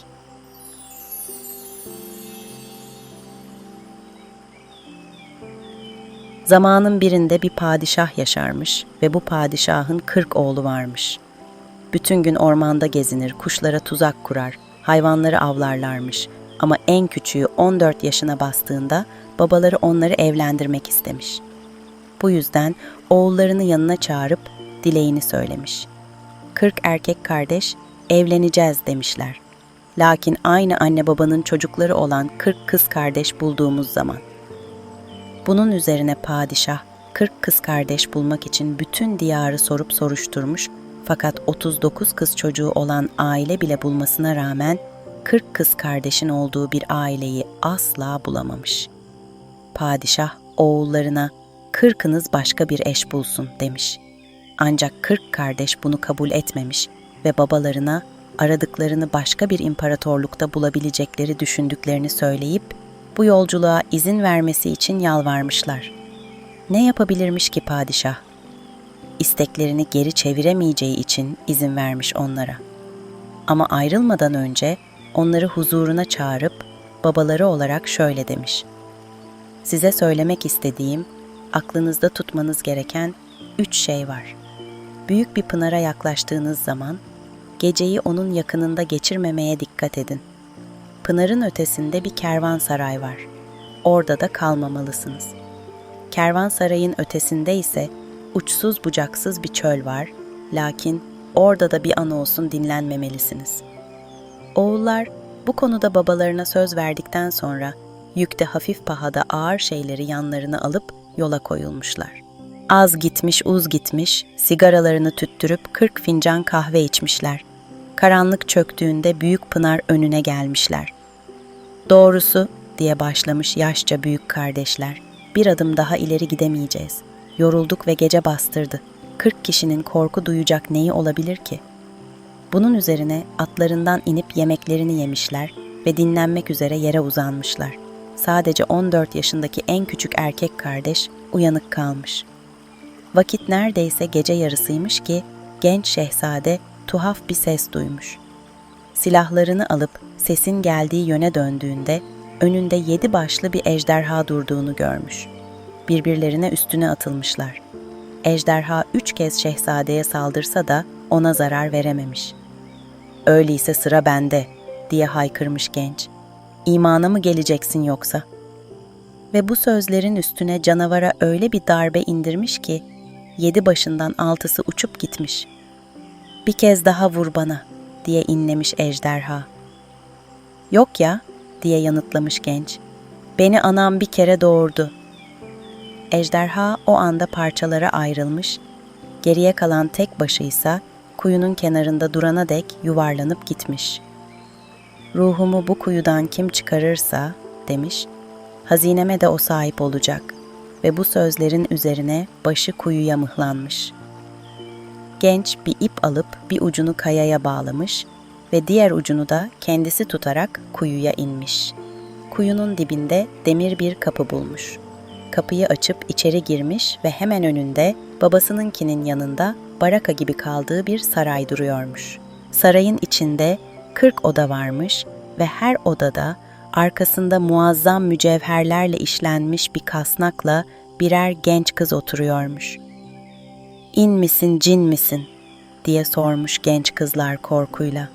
Zamanın birinde bir padişah yaşarmış ve bu padişahın 40 oğlu varmış. Bütün gün ormanda gezinir, kuşlara tuzak kurar, hayvanları avlarlarmış. Ama en küçüğü 14 yaşına bastığında babaları onları evlendirmek istemiş. Bu yüzden oğullarını yanına çağırıp dileğini söylemiş. 40 erkek kardeş evleneceğiz demişler. Lakin aynı anne babanın çocukları olan 40 kız kardeş bulduğumuz zaman. Bunun üzerine padişah 40 kız kardeş bulmak için bütün diyarı sorup soruşturmuş, fakat 39 kız çocuğu olan aile bile bulmasına rağmen 40 kız kardeşin olduğu bir aileyi asla bulamamış. Padişah oğullarına 40'ınız başka bir eş bulsun demiş. Ancak 40 kardeş bunu kabul etmemiş ve babalarına aradıklarını başka bir imparatorlukta bulabilecekleri düşündüklerini söyleyip bu yolculuğa izin vermesi için yalvarmışlar. Ne yapabilirmiş ki padişah? İsteklerini geri çeviremeyeceği için izin vermiş onlara. Ama ayrılmadan önce onları huzuruna çağırıp babaları olarak şöyle demiş. Size söylemek istediğim, aklınızda tutmanız gereken 3 şey var. Büyük bir pınara yaklaştığınız zaman geceyi onun yakınında geçirmemeye dikkat edin. Pınarın ötesinde bir kervansaray var. Orada da kalmamalısınız. Kervansarayın ötesinde ise uçsuz bucaksız bir çöl var. Lakin orada da bir an olsun dinlenmemelisiniz. Oğullar bu konuda babalarına söz verdikten sonra yükte hafif pahada ağır şeyleri yanlarına alıp yola koyulmuşlar. Az gitmiş uz gitmiş, sigaralarını tüttürüp 40 fincan kahve içmişler. Karanlık çöktüğünde büyük pınar önüne gelmişler. Doğrusu diye başlamış yaşça büyük kardeşler, bir adım daha ileri gidemeyeceğiz. Yorulduk ve gece bastırdı. 40 kişinin korku duyacak neyi olabilir ki? Bunun üzerine atlarından inip yemeklerini yemişler ve dinlenmek üzere yere uzanmışlar. Sadece 14 yaşındaki en küçük erkek kardeş uyanık kalmış. Vakit neredeyse gece yarısıymış ki genç şehzade tuhaf bir ses duymuş. Silahlarını alıp sesin geldiği yöne döndüğünde önünde 7 başlı bir ejderha durduğunu görmüş. Birbirlerine üstüne atılmışlar. Ejderha 3 kez şehzadeye saldırsa da ona zarar verememiş. "Öyleyse sıra bende," diye haykırmış genç. "İmana mı geleceksin yoksa?" Ve bu sözlerin üstüne canavara öyle bir darbe indirmiş ki 7 başından 6'sı uçup gitmiş. "Bir kez daha vur bana," diye inlemiş ejderha. "Yok ya," diye yanıtlamış genç. "Beni anam bir kere doğurdu." Ejderha o anda parçalara ayrılmış, geriye kalan tek başıysa kuyunun kenarında durana dek yuvarlanıp gitmiş. "Ruhumu bu kuyudan kim çıkarırsa," demiş, "hazineme de o sahip olacak." Ve bu sözlerin üzerine başı kuyuya mıhlanmış. Genç bir ip alıp bir ucunu kayaya bağlamış ve diğer ucunu da kendisi tutarak kuyuya inmiş. Kuyunun dibinde demir bir kapı bulmuş. Kapıyı açıp içeri girmiş ve hemen önünde babasınınkinin yanında baraka gibi kaldığı bir saray duruyormuş. Sarayın içinde 40 oda varmış ve her odada arkasında muazzam mücevherlerle işlenmiş bir kasnakla birer genç kız oturuyormuş. "İn misin, cin misin?" diye sormuş genç kızlar korkuyla.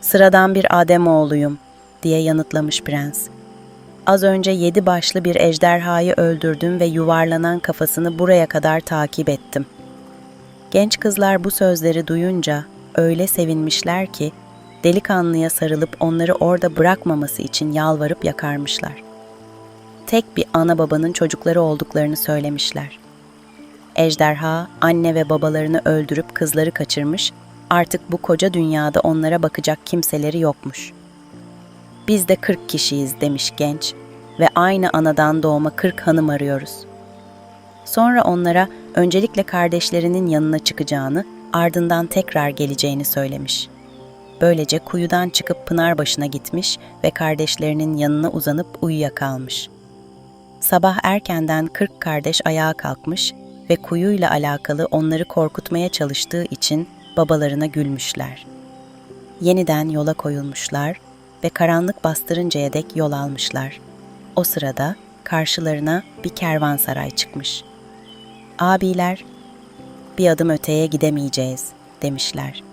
"Sıradan bir Ademoğluyum," diye yanıtlamış prens. "Az önce 7 başlı bir ejderhayı öldürdüm ve yuvarlanan kafasını buraya kadar takip ettim." Genç kızlar bu sözleri duyunca öyle sevinmişler ki delikanlıya sarılıp onları orada bırakmaması için yalvarıp yakarmışlar. Tek bir ana babanın çocukları olduklarını söylemişler. Ejderha anne ve babalarını öldürüp kızları kaçırmış, artık bu koca dünyada onlara bakacak kimseleri yokmuş. "Biz de 40 kişiyiz," demiş genç ve aynı anadan doğma 40 hanım arıyoruz. Sonra onlara öncelikle kardeşlerinin yanına çıkacağını, ardından tekrar geleceğini söylemiş. Böylece kuyudan çıkıp pınar başına gitmiş ve kardeşlerinin yanına uzanıp uyuyakalmış. Sabah erkenden 40 kardeş ayağa kalkmış ve kuyuyla alakalı onları korkutmaya çalıştığı için babalarına gülmüşler. Yeniden yola koyulmuşlar ve karanlık bastırıncaya dek yol almışlar. O sırada karşılarına bir kervansaray çıkmış. "Abiler, bir adım öteye gidemeyeceğiz," demişler.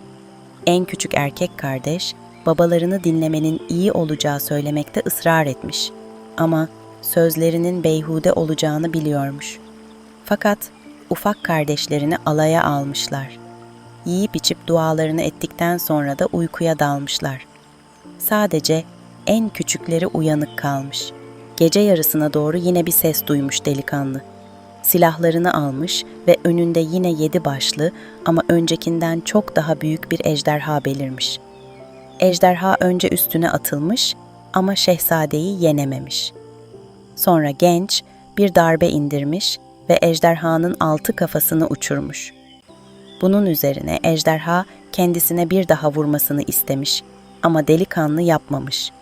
En küçük erkek kardeş, babalarını dinlemenin iyi olacağı söylemekte ısrar etmiş. Ama sözlerinin beyhude olacağını biliyormuş. Fakat ufak kardeşlerini alaya almışlar. Yiyip içip dualarını ettikten sonra da uykuya dalmışlar. Sadece en küçükleri uyanık kalmış. Gece yarısına doğru yine bir ses duymuş delikanlı. Silahlarını almış ve önünde yine 7 başlı ama öncekinden çok daha büyük bir ejderha belirmiş. Ejderha önce üstüne atılmış ama şehzadeyi yenememiş. Sonra genç bir darbe indirmiş ve ejderhanın 6 kafasını uçurmuş. Bunun üzerine ejderha kendisine bir daha vurmasını istemiş ama delikanlı yapmamış.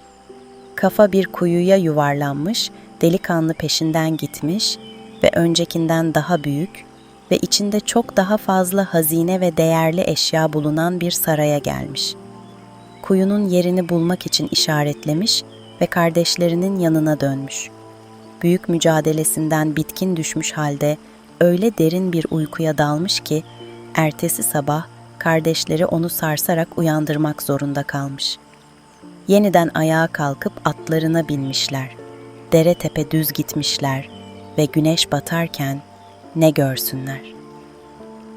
Kafa bir kuyuya yuvarlanmış, delikanlı peşinden gitmiş ve öncekinden daha büyük ve içinde çok daha fazla hazine ve değerli eşya bulunan bir saraya gelmiş. Kuyunun yerini bulmak için işaretlemiş ve kardeşlerinin yanına dönmüş. Büyük mücadelesinden bitkin düşmüş halde öyle derin bir uykuya dalmış ki ertesi sabah kardeşleri onu sarsarak uyandırmak zorunda kalmış. Yeniden ayağa kalkıp atlarına binmişler. Dere tepe düz gitmişler ve güneş batarken ne görsünler.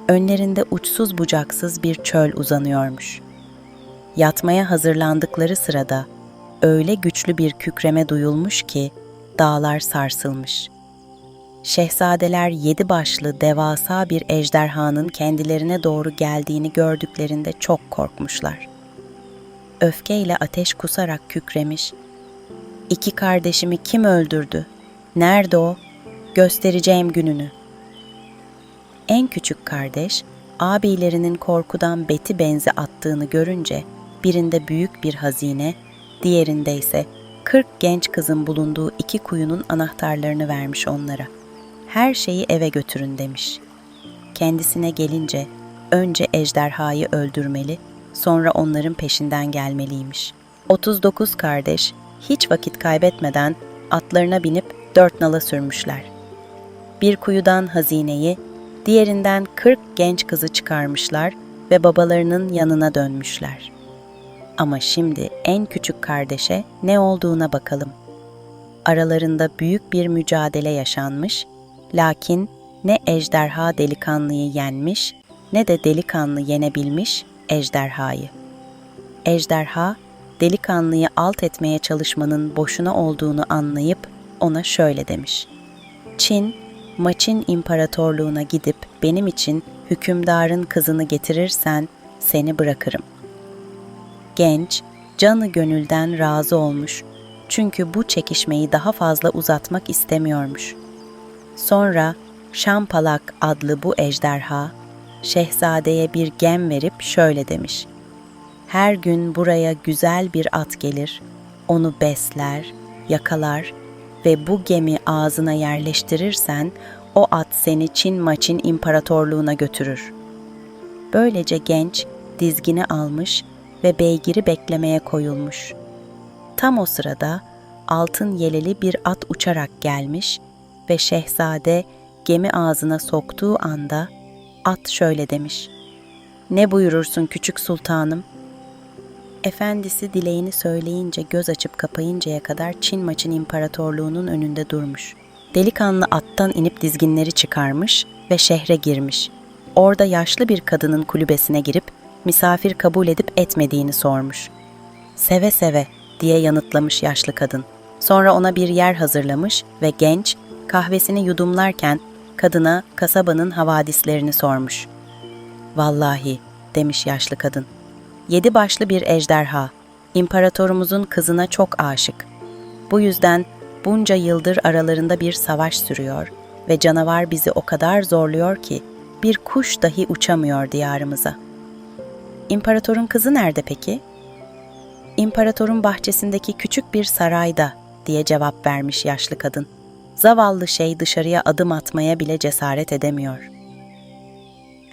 Önlerinde uçsuz bucaksız bir çöl uzanıyormuş. Yatmaya hazırlandıkları sırada öyle güçlü bir kükreme duyulmuş ki dağlar sarsılmış. Şehzadeler 7 başlı devasa bir ejderhanın kendilerine doğru geldiğini gördüklerinde çok korkmuşlar. Öfkeyle ateş kusarak kükremiş, "İki kardeşimi kim öldürdü? Nerede o? Göstereceğim gününü." En küçük kardeş, abilerinin korkudan beti benzi attığını görünce birinde büyük bir hazine, diğerinde ise 40 genç kızın bulunduğu 2 kuyunun anahtarlarını vermiş onlara. "Her şeyi eve götürün," demiş. Kendisine gelince önce ejderhayı öldürmeli, sonra onların peşinden gelmeliymiş. 39 kardeş hiç vakit kaybetmeden atlarına binip 4 nala sürmüşler. Bir kuyudan hazineyi, diğerinden 40 genç kızı çıkarmışlar ve babalarının yanına dönmüşler. Ama şimdi en küçük kardeşe ne olduğuna bakalım. Aralarında büyük bir mücadele yaşanmış, lakin ne ejderha delikanlıyı yenmiş, ne de delikanlı yenebilmiş ejderhayı. Ejderha, delikanlıyı alt etmeye çalışmanın boşuna olduğunu anlayıp ona şöyle demiş: "Çin, Maçin İmparatorluğuna gidip benim için hükümdarın kızını getirirsen seni bırakırım." Genç, canı gönülden razı olmuş, çünkü bu çekişmeyi daha fazla uzatmak istemiyormuş. Sonra Şampalak adlı bu ejderha, şehzadeye bir gem verip şöyle demiş: "Her gün buraya güzel bir at gelir, onu besler, yakalar ve bu gemi ağzına yerleştirirsen o at seni Çin Maçin İmparatorluğuna götürür." Böylece genç dizgini almış ve beygiri beklemeye koyulmuş. Tam o sırada altın yeleli bir at uçarak gelmiş ve şehzade gemi ağzına soktuğu anda at şöyle demiş: "Ne buyurursun küçük sultanım?" Efendisi dileğini söyleyince göz açıp kapayıncaya kadar Çin Maçin İmparatorluğu'nun önünde durmuş. Delikanlı attan inip dizginleri çıkarmış ve şehre girmiş. Orada yaşlı bir kadının kulübesine girip misafir kabul edip etmediğini sormuş. "Seve seve," diye yanıtlamış yaşlı kadın. Sonra ona bir yer hazırlamış ve genç kahvesini yudumlarken kadına kasabanın havadislerini sormuş. "Vallahi," demiş yaşlı kadın, "7 başlı bir ejderha, imparatorumuzun kızına çok aşık. Bu yüzden bunca yıldır aralarında bir savaş sürüyor ve canavar bizi o kadar zorluyor ki bir kuş dahi uçamıyor diyarımıza." "İmparatorun kızı nerede peki?" "İmparatorun bahçesindeki küçük bir sarayda," diye cevap vermiş yaşlı kadın. Zavallı şey dışarıya adım atmaya bile cesaret edemiyor.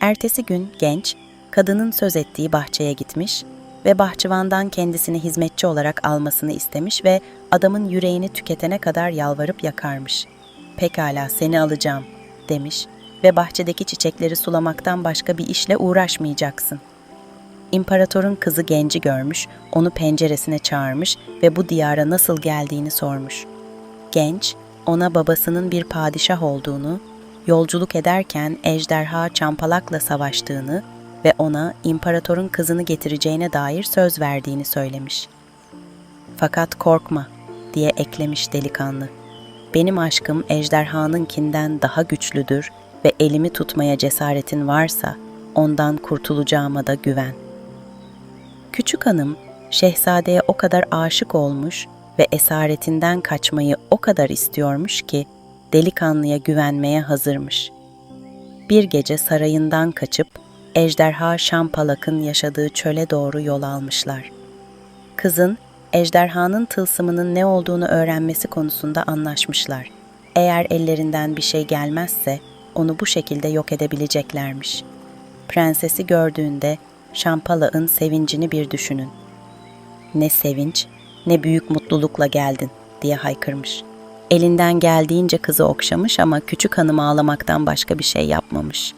Ertesi gün genç, kadının söz ettiği bahçeye gitmiş ve bahçıvandan kendisini hizmetçi olarak almasını istemiş ve adamın yüreğini tüketene kadar yalvarıp yakarmış. "Pekala, seni alacağım," demiş ve bahçedeki çiçekleri sulamaktan başka bir işle uğraşmayacaksın. İmparatorun kızı genci görmüş, onu penceresine çağırmış ve bu diyara nasıl geldiğini sormuş. Genç, ona babasının bir padişah olduğunu, yolculuk ederken ejderha Çampalak'la savaştığını ve ona imparatorun kızını getireceğine dair söz verdiğini söylemiş. "Fakat korkma," diye eklemiş delikanlı. "Benim aşkım ejderhanınkinden daha güçlüdür ve elimi tutmaya cesaretin varsa ondan kurtulacağıma da güven." Küçük hanım, şehzadeye o kadar aşık olmuş ve esaretinden kaçmayı o kadar istiyormuş ki delikanlıya güvenmeye hazırmış. Bir gece sarayından kaçıp ejderha Şampalak'ın yaşadığı çöle doğru yol almışlar. Kızın ejderhanın tılsımının ne olduğunu öğrenmesi konusunda anlaşmışlar. Eğer ellerinden bir şey gelmezse onu bu şekilde yok edebileceklermiş. Prensesi gördüğünde Şampalak'ın sevincini bir düşünün. "Ne sevinç, ne büyük mutlulukla geldin," diye haykırmış. Elinden geldiğince kızı okşamış ama küçük hanım ağlamaktan başka bir şey yapmamış.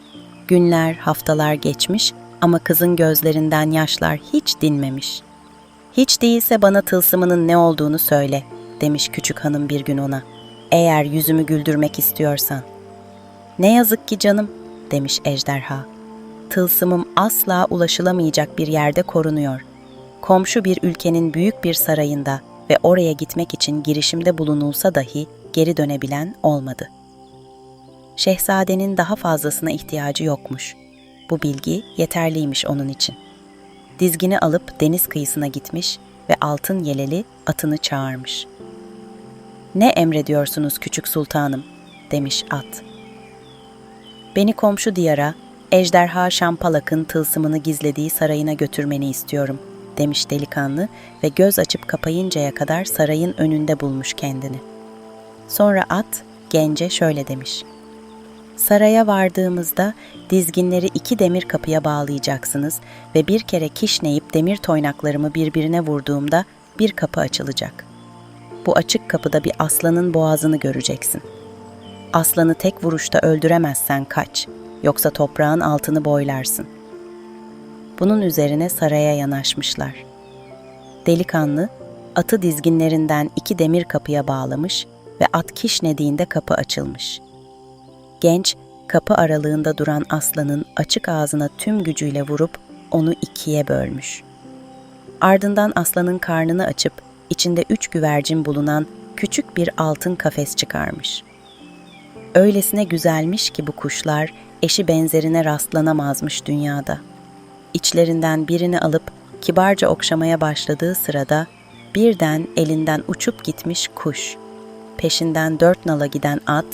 Günler, haftalar geçmiş ama kızın gözlerinden yaşlar hiç dinmemiş. "Hiç değilse bana tılsımının ne olduğunu söyle," demiş küçük hanım bir gün ona. "Eğer yüzümü güldürmek istiyorsan." "Ne yazık ki canım," demiş ejderha. "Tılsımım asla ulaşılamayacak bir yerde korunuyor. Komşu bir ülkenin büyük bir sarayında ve oraya gitmek için girişimde bulunulsa dahi geri dönebilen olmadı." Şehzadenin daha fazlasına ihtiyacı yokmuş. Bu bilgi yeterliymiş onun için. Dizgini alıp deniz kıyısına gitmiş ve altın yeleli atını çağırmış. "Ne emrediyorsunuz küçük sultanım?" demiş at. "Beni komşu diyara, ejderha Şampalak'ın tılsımını gizlediği sarayına götürmeni istiyorum," demiş delikanlı ve göz açıp kapayıncaya kadar sarayın önünde bulmuş kendini. Sonra at gence şöyle demiş: "Saraya vardığımızda dizginleri 2 demir kapıya bağlayacaksınız ve bir kere kişneyip demir toynaklarımı birbirine vurduğumda bir kapı açılacak. Bu açık kapıda bir aslanın boğazını göreceksin. Aslanı tek vuruşta öldüremezsen kaç, yoksa toprağın altını boylarsın." Bunun üzerine saraya yanaşmışlar. Delikanlı atı dizginlerinden 2 demir kapıya bağlamış ve at kişnediğinde kapı açılmış. Genç, kapı aralığında duran aslanın açık ağzına tüm gücüyle vurup onu 2'ye bölmüş. Ardından aslanın karnını açıp içinde 3 güvercin bulunan küçük bir altın kafes çıkarmış. Öylesine güzelmiş ki bu kuşlar eşi benzerine rastlanamazmış dünyada. İçlerinden birini alıp kibarca okşamaya başladığı sırada birden elinden uçup gitmiş kuş. Peşinden 4 nala giden at,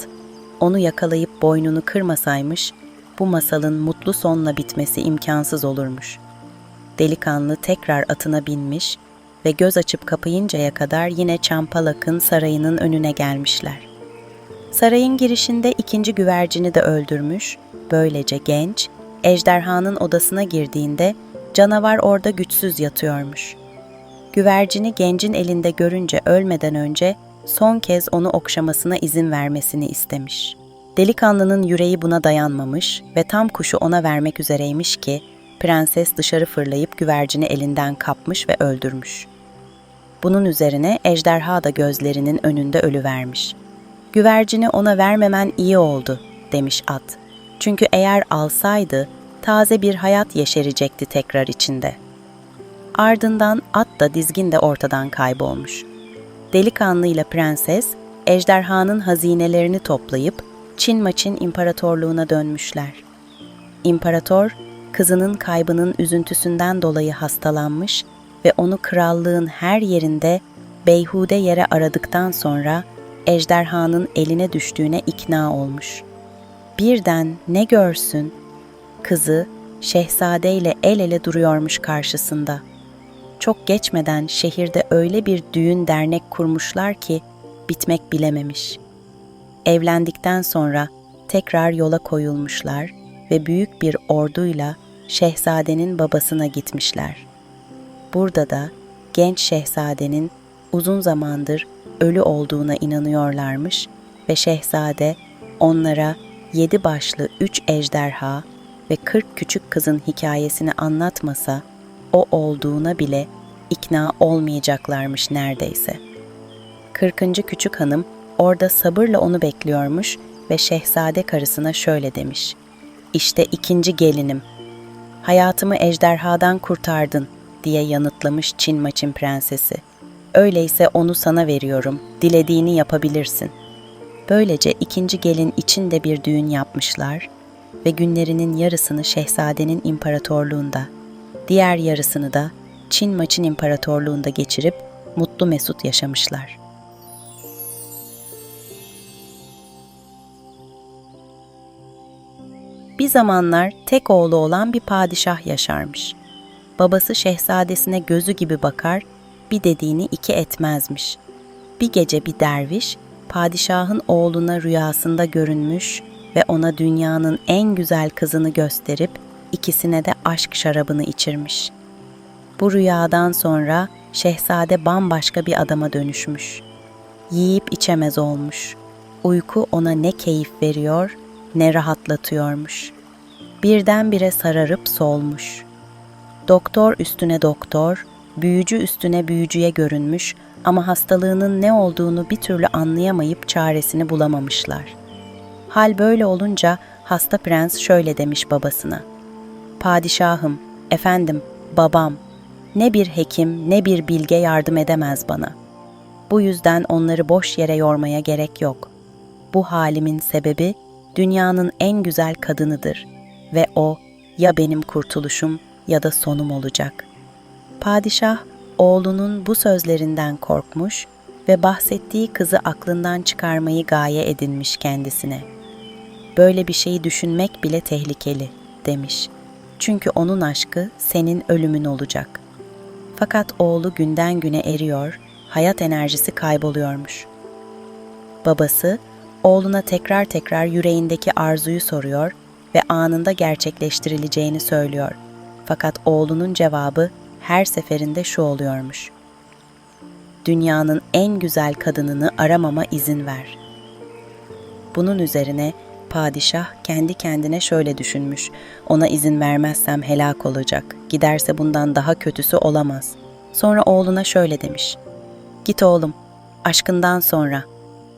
onu yakalayıp boynunu kırmasaymış, bu masalın mutlu sonla bitmesi imkansız olurmuş. Delikanlı tekrar atına binmiş ve göz açıp kapayıncaya kadar yine Çampalak'ın sarayının önüne gelmişler. Sarayın girişinde 2. güvercini de öldürmüş, böylece genç, ejderhanın odasına girdiğinde canavar orada güçsüz yatıyormuş. Güvercini gencin elinde görünce ölmeden önce son kez onu okşamasına izin vermesini istemiş. Delikanlının yüreği buna dayanmamış ve tam kuşu ona vermek üzereymiş ki prenses dışarı fırlayıp güvercini elinden kapmış ve öldürmüş. Bunun üzerine ejderha da gözlerinin önünde ölüvermiş. "Güvercini ona vermemen iyi oldu," demiş at. "Çünkü eğer alsaydı taze bir hayat yeşerecekti tekrar içinde." Ardından at da dizgin de ortadan kaybolmuş. Delikanlı ile prenses ejderhanın hazinelerini toplayıp Çinmaçin İmparatorluğuna dönmüşler. İmparator, kızının kaybının üzüntüsünden dolayı hastalanmış ve onu krallığın her yerinde beyhude yere aradıktan sonra ejderhanın eline düştüğüne ikna olmuş. Birden ne görsün? Kızı şehzadeyle el ele duruyormuş karşısında. Çok geçmeden şehirde öyle bir düğün dernek kurmuşlar ki bitmek bilememiş. Evlendikten sonra tekrar yola koyulmuşlar ve büyük bir orduyla şehzadenin babasına gitmişler. Burada da genç şehzadenin uzun zamandır ölü olduğuna inanıyorlarmış ve şehzade onlara 7 başlı 3 ejderha ve 40 küçük kızın hikayesini anlatmasa o olduğuna bile ikna olmayacaklarmış neredeyse. 40. küçük hanım orada sabırla onu bekliyormuş ve şehzade karısına şöyle demiş: "İşte ikinci gelinim. Hayatımı ejderhadan kurtardın," diye yanıtlamış Çin Maçin prensesi. "Öyleyse onu sana veriyorum, dilediğini yapabilirsin." Böylece ikinci gelin için de bir düğün yapmışlar ve günlerinin yarısını şehzadenin imparatorluğunda, diğer yarısını da Çin Maçin imparatorluğunda geçirip mutlu mesut yaşamışlar. Bir zamanlar tek oğlu olan bir padişah yaşarmış. Babası şehzadesine gözü gibi bakar, bir dediğini iki etmezmiş. Bir gece bir derviş, padişahın oğluna rüyasında görünmüş ve ona dünyanın en güzel kızını gösterip ikisine de aşk şarabını içirmiş. Bu rüyadan sonra şehzade bambaşka bir adama dönüşmüş. Yiyip içemez olmuş. Uyku ona ne keyif veriyor, ne rahatlatıyormuş. Birdenbire sararıp solmuş. Doktor üstüne doktor, büyücü üstüne büyücüye görünmüş ama hastalığının ne olduğunu bir türlü anlayamayıp çaresini bulamamışlar. Hal böyle olunca hasta prens şöyle demiş babasına: "Padişahım, efendim, babam, ne bir hekim ne bir bilge yardım edemez bana. Bu yüzden onları boş yere yormaya gerek yok. Bu halimin sebebi dünyanın en güzel kadınıdır ve o ya benim kurtuluşum ya da sonum olacak." Padişah oğlunun bu sözlerinden korkmuş ve bahsettiği kızı aklından çıkarmayı gaye edinmiş kendisine. "Böyle bir şeyi düşünmek bile tehlikeli," demiş. "Çünkü onun aşkı senin ölümün olacak." Fakat oğlu günden güne eriyor, hayat enerjisi kayboluyormuş. Babası oğluna tekrar tekrar yüreğindeki arzuyu soruyor ve anında gerçekleştirileceğini söylüyor. Fakat oğlunun cevabı her seferinde şu oluyormuş: "Dünyanın en güzel kadınını aramama izin ver." Bunun üzerine padişah kendi kendine şöyle düşünmüş: "Ona izin vermezsem helak olacak. Giderse bundan daha kötüsü olamaz." Sonra oğluna şöyle demiş: "Git oğlum, aşkından sonra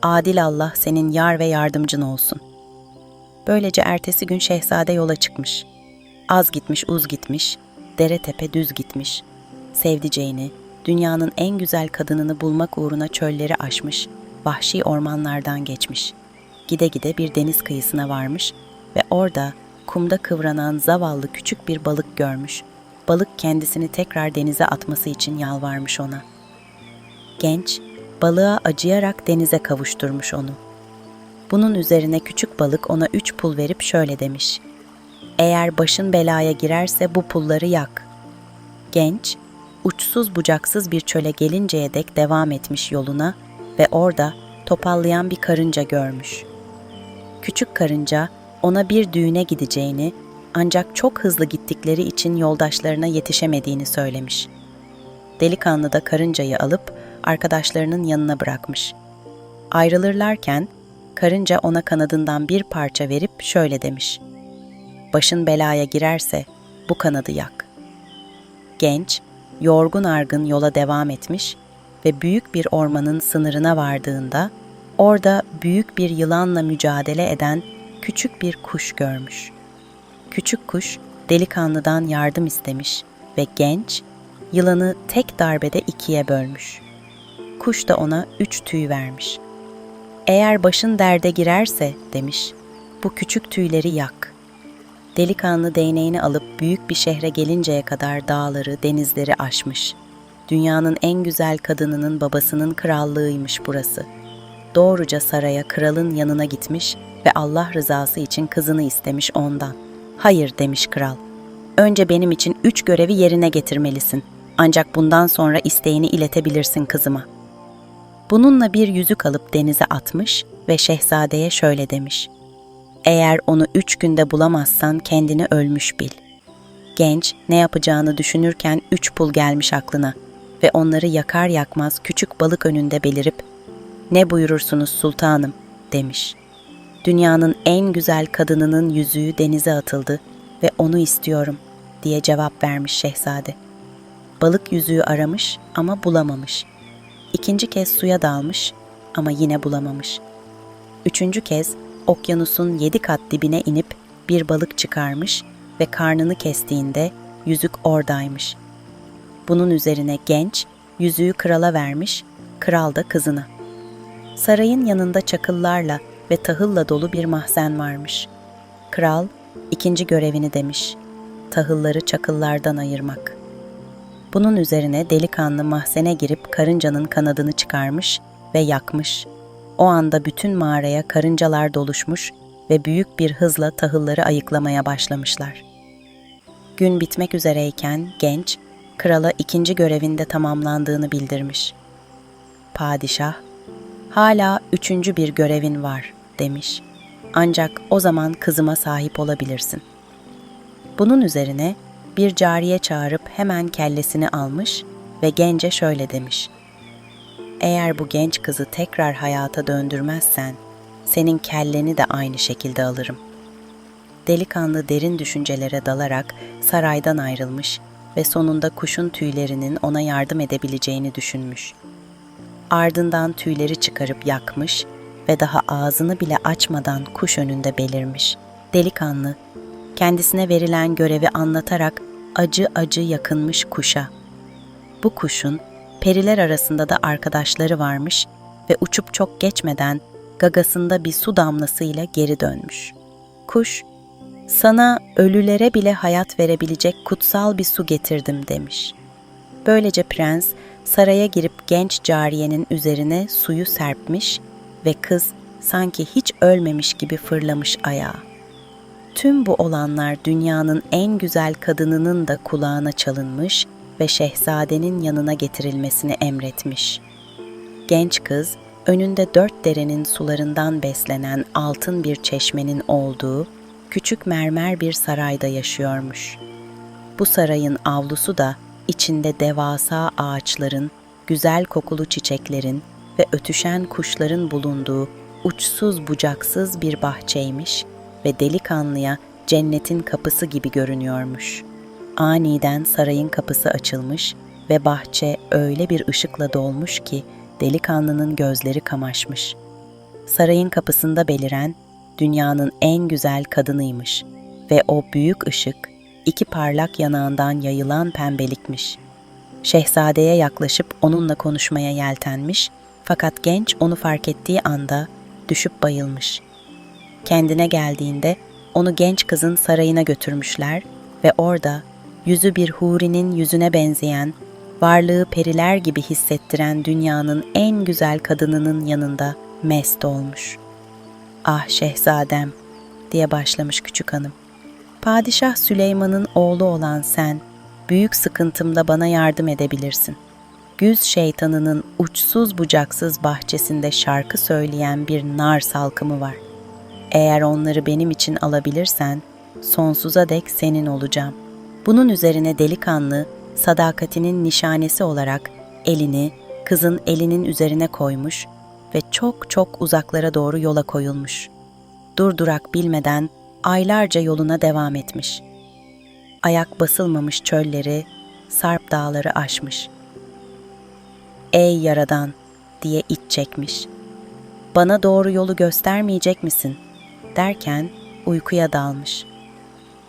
adil Allah senin yar ve yardımcın olsun." Böylece ertesi gün şehzade yola çıkmış. Az gitmiş uz gitmiş, dere tepe düz gitmiş. Sevdiceğini, dünyanın en güzel kadınını bulmak uğruna çölleri aşmış, vahşi ormanlardan geçmiş. Gide gide bir deniz kıyısına varmış ve orada kumda kıvranan zavallı küçük bir balık görmüş. Balık kendisini tekrar denize atması için yalvarmış ona. Genç, balığa acıyarak denize kavuşturmuş onu. Bunun üzerine küçük balık ona 3 pul verip şöyle demiş: "Eğer başın belaya girerse bu pulları yak." Genç, uçsuz bucaksız bir çöle gelinceye dek devam etmiş yoluna ve orada topallayan bir karınca görmüş. Küçük karınca ona bir düğüne gideceğini, ancak çok hızlı gittikleri için yoldaşlarına yetişemediğini söylemiş. Delikanlı da karıncayı alıp arkadaşlarının yanına bırakmış. Ayrılırlarken karınca ona kanadından bir parça verip şöyle demiş: "Başın belaya girerse bu kanadı yak." Genç, yorgun argın yola devam etmiş ve büyük bir ormanın sınırına vardığında orada büyük bir yılanla mücadele eden küçük bir kuş görmüş. Küçük kuş delikanlıdan yardım istemiş ve genç yılanı tek darbede 2'ye bölmüş. Kuş da ona 3 tüy vermiş. "Eğer başın derde girerse," demiş, "bu küçük tüyleri yak." Delikanlı değneğini alıp büyük bir şehre gelinceye kadar dağları, denizleri aşmış. Dünyanın en güzel kadınının babasının krallığıymış burası. Doğruca saraya, kralın yanına gitmiş ve Allah rızası için kızını istemiş ondan. "Hayır," demiş kral. "Önce benim için 3 görevi yerine getirmelisin. Ancak bundan sonra isteğini iletebilirsin kızıma." Bununla bir yüzük alıp denize atmış ve şehzadeye şöyle demiş: "Eğer onu 3 günde bulamazsan kendini ölmüş bil." Genç ne yapacağını düşünürken 3 pul gelmiş aklına ve onları yakar yakmaz küçük balık önünde belirip "Ne buyurursunuz sultanım?" demiş. Dünyanın en güzel kadınının yüzüğü denize atıldı ve onu istiyorum diye cevap vermiş şehzade. Balık yüzüğü aramış ama bulamamış. İkinci kez suya dalmış ama yine bulamamış. Üçüncü kez okyanusun 7 kat dibine inip bir balık çıkarmış ve karnını kestiğinde yüzük oradaymış. Bunun üzerine genç yüzüğü krala vermiş, kral da kızına. Sarayın yanında çakıllarla ve tahılla dolu bir mahzen varmış. Kral ikinci görevini demiş: tahılları çakıllardan ayırmak. Bunun üzerine delikanlı mahzene girip karıncanın kanadını çıkarmış ve yakmış. O anda bütün mağaraya karıncalar doluşmuş ve büyük bir hızla tahılları ayıklamaya başlamışlar. Gün bitmek üzereyken genç, krala ikinci görevinde tamamlandığını bildirmiş. Padişah, "Hala üçüncü bir görevin var," demiş. "Ancak o zaman kızıma sahip olabilirsin." Bunun üzerine bir cariye çağırıp hemen kellesini almış ve gence şöyle demiş: "Eğer bu genç kızı tekrar hayata döndürmezsen, senin kelleni de aynı şekilde alırım." Delikanlı derin düşüncelere dalarak saraydan ayrılmış ve sonunda kuşun tüylerinin ona yardım edebileceğini düşünmüş. Ardından tüyleri çıkarıp yakmış ve daha ağzını bile açmadan kuş önünde belirmiş. Delikanlı, kendisine verilen görevi anlatarak acı acı yakınmış kuşa. Bu kuşun periler arasında da arkadaşları varmış ve uçup çok geçmeden gagasında bir su damlasıyla geri dönmüş. Kuş, "Sana ölülere bile hayat verebilecek kutsal bir su getirdim," demiş. Böylece prens saraya girip genç cariyenin üzerine suyu serpmiş ve kız sanki hiç ölmemiş gibi fırlamış ayağa. Tüm bu olanlar dünyanın en güzel kadınının da kulağına çalınmış ve şehzadenin yanına getirilmesini emretmiş. Genç kız, önünde 4 derenin sularından beslenen altın bir çeşmenin olduğu küçük mermer bir sarayda yaşıyormuş. Bu sarayın avlusu da içinde devasa ağaçların, güzel kokulu çiçeklerin ve ötüşen kuşların bulunduğu uçsuz bucaksız bir bahçeymiş ve delikanlıya cennetin kapısı gibi görünüyormuş. Aniden sarayın kapısı açılmış ve bahçe öyle bir ışıkla dolmuş ki delikanlının gözleri kamaşmış. Sarayın kapısında beliren dünyanın en güzel kadınıymış ve o büyük ışık 2 parlak yanağından yayılan pembelikmiş. Şehzadeye yaklaşıp onunla konuşmaya yeltenmiş fakat genç onu fark ettiği anda düşüp bayılmış. Kendine geldiğinde onu genç kızın sarayına götürmüşler ve orada yüzü bir hurinin yüzüne benzeyen, varlığı periler gibi hissettiren dünyanın en güzel kadınının yanında mest olmuş. "Ah şehzadem," diye başlamış küçük hanım. "Padişah Süleyman'ın oğlu olan sen, büyük sıkıntımda bana yardım edebilirsin. Güz şeytanının uçsuz bucaksız bahçesinde şarkı söyleyen bir nar salkımı var. Eğer onları benim için alabilirsen, sonsuza dek senin olacağım." Bunun üzerine delikanlı, sadakatinin nişanesi olarak elini kızın elinin üzerine koymuş ve çok çok uzaklara doğru yola koyulmuş. Durdurak bilmeden aylarca yoluna devam etmiş. Ayak basılmamış çölleri, sarp dağları aşmış. "Ey Yaradan," diye iç çekmiş. "Bana doğru yolu göstermeyecek misin?" derken uykuya dalmış.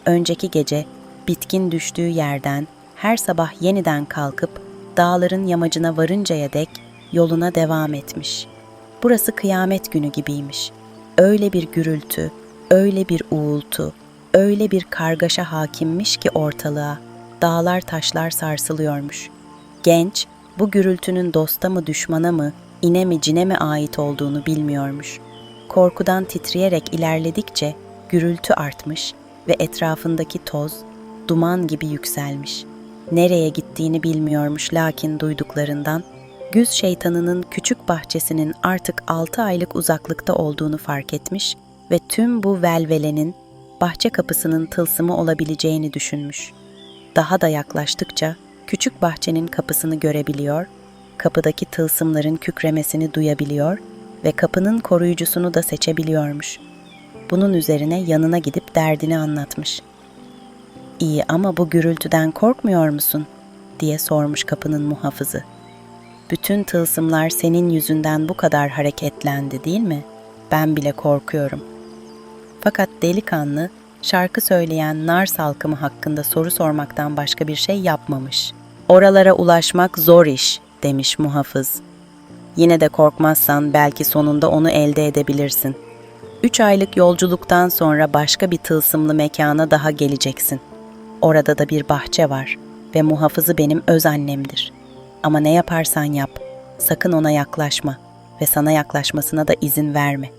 Önceki gece bitkin düştüğü yerden her sabah yeniden kalkıp dağların yamacına varıncaya dek yoluna devam etmiş. Burası kıyamet günü gibiymiş. Öyle bir gürültü, öyle bir uğultu, öyle bir kargaşa hakimmiş ki ortalığa, dağlar taşlar sarsılıyormuş. Genç, bu gürültünün dosta mı düşmana mı, ine mi cine mi ait olduğunu bilmiyormuş. Korkudan titreyerek ilerledikçe gürültü artmış ve etrafındaki toz, duman gibi yükselmiş. Nereye gittiğini bilmiyormuş lakin duyduklarından Güz şeytanının küçük bahçesinin artık 6 aylık uzaklıkta olduğunu fark etmiş ve tüm bu velvelenin bahçe kapısının tılsımı olabileceğini düşünmüş. Daha da yaklaştıkça küçük bahçenin kapısını görebiliyor, kapıdaki tılsımların kükremesini duyabiliyor ve kapının koruyucusunu da seçebiliyormuş. Bunun üzerine yanına gidip derdini anlatmış. "İyi ama bu gürültüden korkmuyor musun?" diye sormuş kapının muhafızı. "Bütün tılsımlar senin yüzünden bu kadar hareketlendi değil mi? Ben bile korkuyorum." Fakat delikanlı, şarkı söyleyen nar salkımı hakkında soru sormaktan başka bir şey yapmamış. "Oralara ulaşmak zor iş," demiş muhafız. "Yine de korkmazsan belki sonunda onu elde edebilirsin. 3 aylık yolculuktan sonra başka bir tılsımlı mekana daha geleceksin. Orada da bir bahçe var ve muhafızı benim öz annemdir. Ama ne yaparsan yap, sakın ona yaklaşma ve sana yaklaşmasına da izin verme.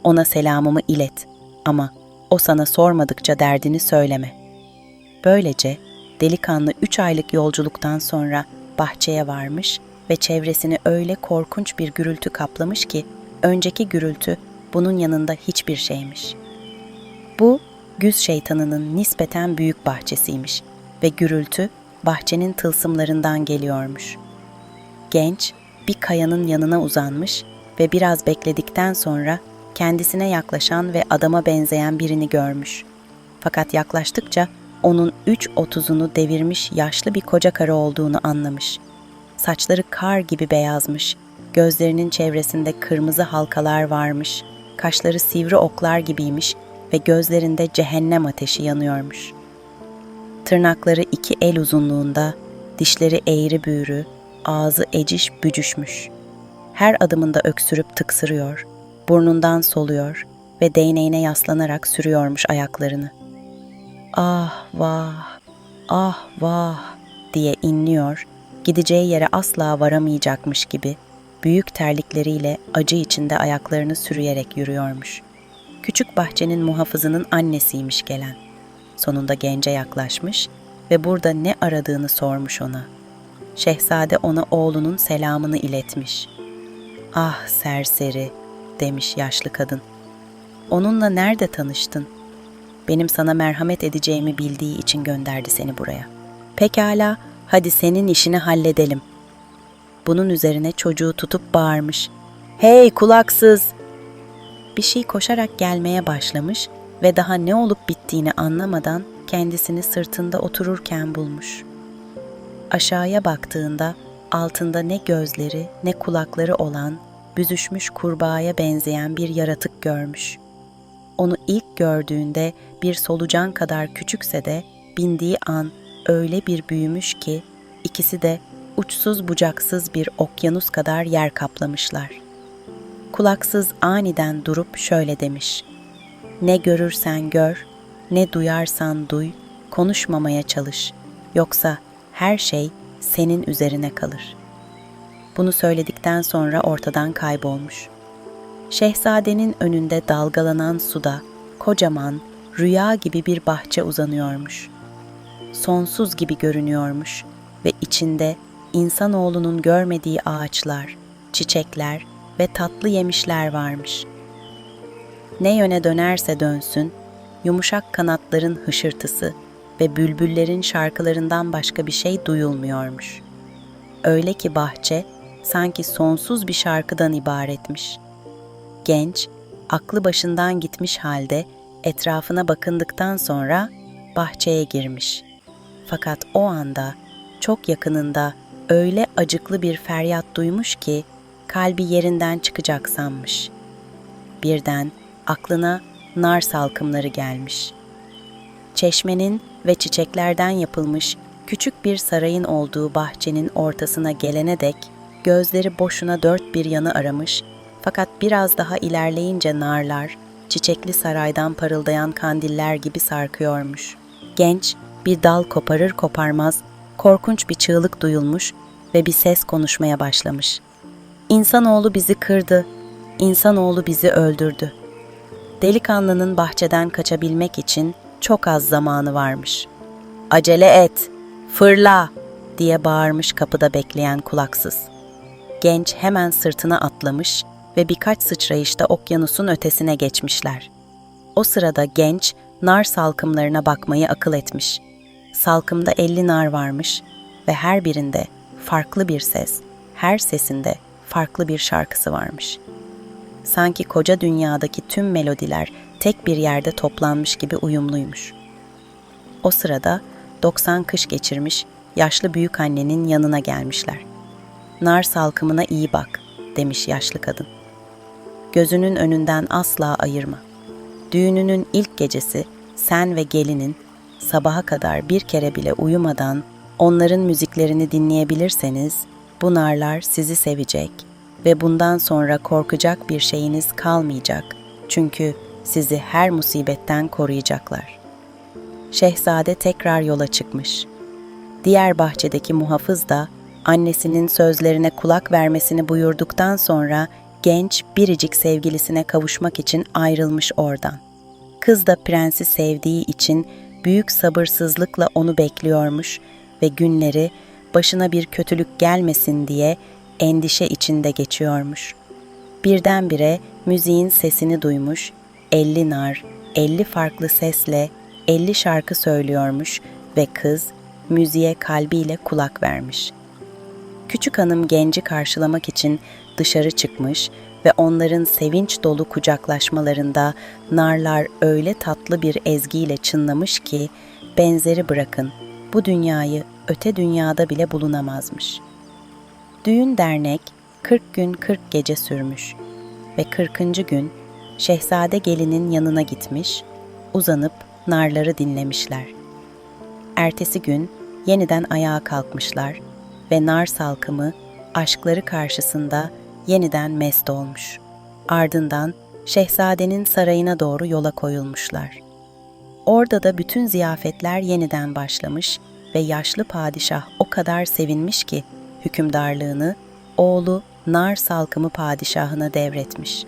Ona selamımı ilet ama o sana sormadıkça derdini söyleme." Böylece delikanlı 3 aylık yolculuktan sonra bahçeye varmış ve çevresini öyle korkunç bir gürültü kaplamış ki önceki gürültü bunun yanında hiçbir şeymiş. Bu, güz şeytanının nispeten büyük bahçesiymiş ve gürültü bahçenin tılsımlarından geliyormuş. Genç bir kayanın yanına uzanmış ve biraz bekledikten sonra kendisine yaklaşan ve adama benzeyen birini görmüş. Fakat yaklaştıkça onun 3.30'unu devirmiş yaşlı bir koca karı olduğunu anlamış. Saçları kar gibi beyazmış, gözlerinin çevresinde kırmızı halkalar varmış, kaşları sivri oklar gibiymiş ve gözlerinde cehennem ateşi yanıyormuş. Tırnakları 2 el uzunluğunda, dişleri eğri büğrü, ağzı eciş bücüşmüş. Her adımında öksürüp tıksırıyor, burnundan soluyor ve değneğine yaslanarak sürüyormuş ayaklarını. "Ah vah, ah vah," diye inliyor, gideceği yere asla varamayacakmış gibi büyük terlikleriyle acı içinde ayaklarını sürüyerek yürüyormuş. Küçük bahçenin muhafızının annesiymiş gelen. Sonunda gence yaklaşmış ve burada ne aradığını sormuş ona. Şehzade ona oğlunun selamını iletmiş. "Ah serseri," demiş yaşlı kadın. "Onunla nerede tanıştın? Benim sana merhamet edeceğimi bildiği için gönderdi seni buraya. Pekala, hadi senin işini halledelim." Bunun üzerine çocuğu tutup bağırmış. "Hey kulaksız!" Bir şey koşarak gelmeye başlamış ve daha ne olup bittiğini anlamadan kendisini sırtında otururken bulmuş. Aşağıya baktığında altında ne gözleri ne kulakları olan büzüşmüş kurbağaya benzeyen bir yaratık görmüş. Onu ilk gördüğünde bir solucan kadar küçükse de bindiği an öyle bir büyümüş ki ikisi de uçsuz bucaksız bir okyanus kadar yer kaplamışlar. Kulaksız aniden durup şöyle demiş: "Ne görürsen gör, ne duyarsan duy, konuşmamaya çalış. Yoksa her şey senin üzerine kalır." Bunu söyledikten sonra ortadan kaybolmuş. Şehzadenin önünde dalgalanan suda kocaman, rüya gibi bir bahçe uzanıyormuş. Sonsuz gibi görünüyormuş ve içinde insanoğlunun görmediği ağaçlar, çiçekler ve tatlı yemişler varmış. Ne yöne dönerse dönsün, yumuşak kanatların hışırtısı ve bülbüllerin şarkılarından başka bir şey duyulmuyormuş. Öyle ki bahçe sanki sonsuz bir şarkıdan ibaretmiş. Genç, aklı başından gitmiş halde etrafına bakındıktan sonra bahçeye girmiş. Fakat o anda çok yakınında öyle acıklı bir feryat duymuş ki kalbi yerinden çıkacak sanmış. Birden aklına nar salkımları gelmiş. Çeşmenin ve çiçeklerden yapılmış küçük bir sarayın olduğu bahçenin ortasına gelene dek gözleri boşuna dört bir yanı aramış, fakat biraz daha ilerleyince narlar, çiçekli saraydan parıldayan kandiller gibi sarkıyormuş. Genç bir dal koparır koparmaz korkunç bir çığlık duyulmuş ve bir ses konuşmaya başlamış. "İnsanoğlu bizi kırdı, insanoğlu bizi öldürdü." Delikanlının bahçeden kaçabilmek için çok az zamanı varmış. "Acele et, fırla!" diye bağırmış kapıda bekleyen kulaksız. genç hemen sırtına atlamış ve birkaç sıçrayışta okyanusun ötesine geçmişler. O sırada genç nar salkımlarına bakmayı akıl etmiş. Salkımda 50 nar varmış ve her birinde farklı bir ses, her sesinde farklı bir şarkısı varmış. Sanki koca dünyadaki tüm melodiler tek bir yerde toplanmış gibi uyumluymuş. O sırada 90 kış geçirmiş yaşlı büyükannenin yanına gelmişler. "Nar salkımına iyi bak," demiş yaşlı kadın. "Gözünün önünden asla ayırma. Düğününün ilk gecesi sen ve gelinin sabaha kadar bir kere bile uyumadan onların müziklerini dinleyebilirseniz bu narlar sizi sevecek ve bundan sonra korkacak bir şeyiniz kalmayacak. Çünkü sizi her musibetten koruyacaklar." Şehzade tekrar yola çıkmış. Diğer bahçedeki muhafız da annesinin sözlerine kulak vermesini buyurduktan sonra genç biricik sevgilisine kavuşmak için ayrılmış oradan. Kız da prensi sevdiği için büyük sabırsızlıkla onu bekliyormuş ve günleri başına bir kötülük gelmesin diye endişe içinde geçiyormuş. Birdenbire müziğin sesini duymuş, 50 nar, 50 farklı sesle 50 şarkı söylüyormuş ve kız müziğe kalbiyle kulak vermiş. Küçük hanım genci karşılamak için dışarı çıkmış ve onların sevinç dolu kucaklaşmalarında narlar öyle tatlı bir ezgiyle çınlamış ki benzeri bırakın bu dünyayı öte dünyada bile bulunamazmış. Düğün dernek 40 gün 40 gece sürmüş ve 40. gün şehzade gelinin yanına gitmiş, uzanıp narları dinlemişler. Ertesi gün yeniden ayağa kalkmışlar ve nar salkımı aşkları karşısında yeniden mest olmuş. Ardından şehzadenin sarayına doğru yola koyulmuşlar. Orada da bütün ziyafetler yeniden başlamış ve yaşlı padişah o kadar sevinmiş ki hükümdarlığını oğlu nar salkımı padişahına devretmiş.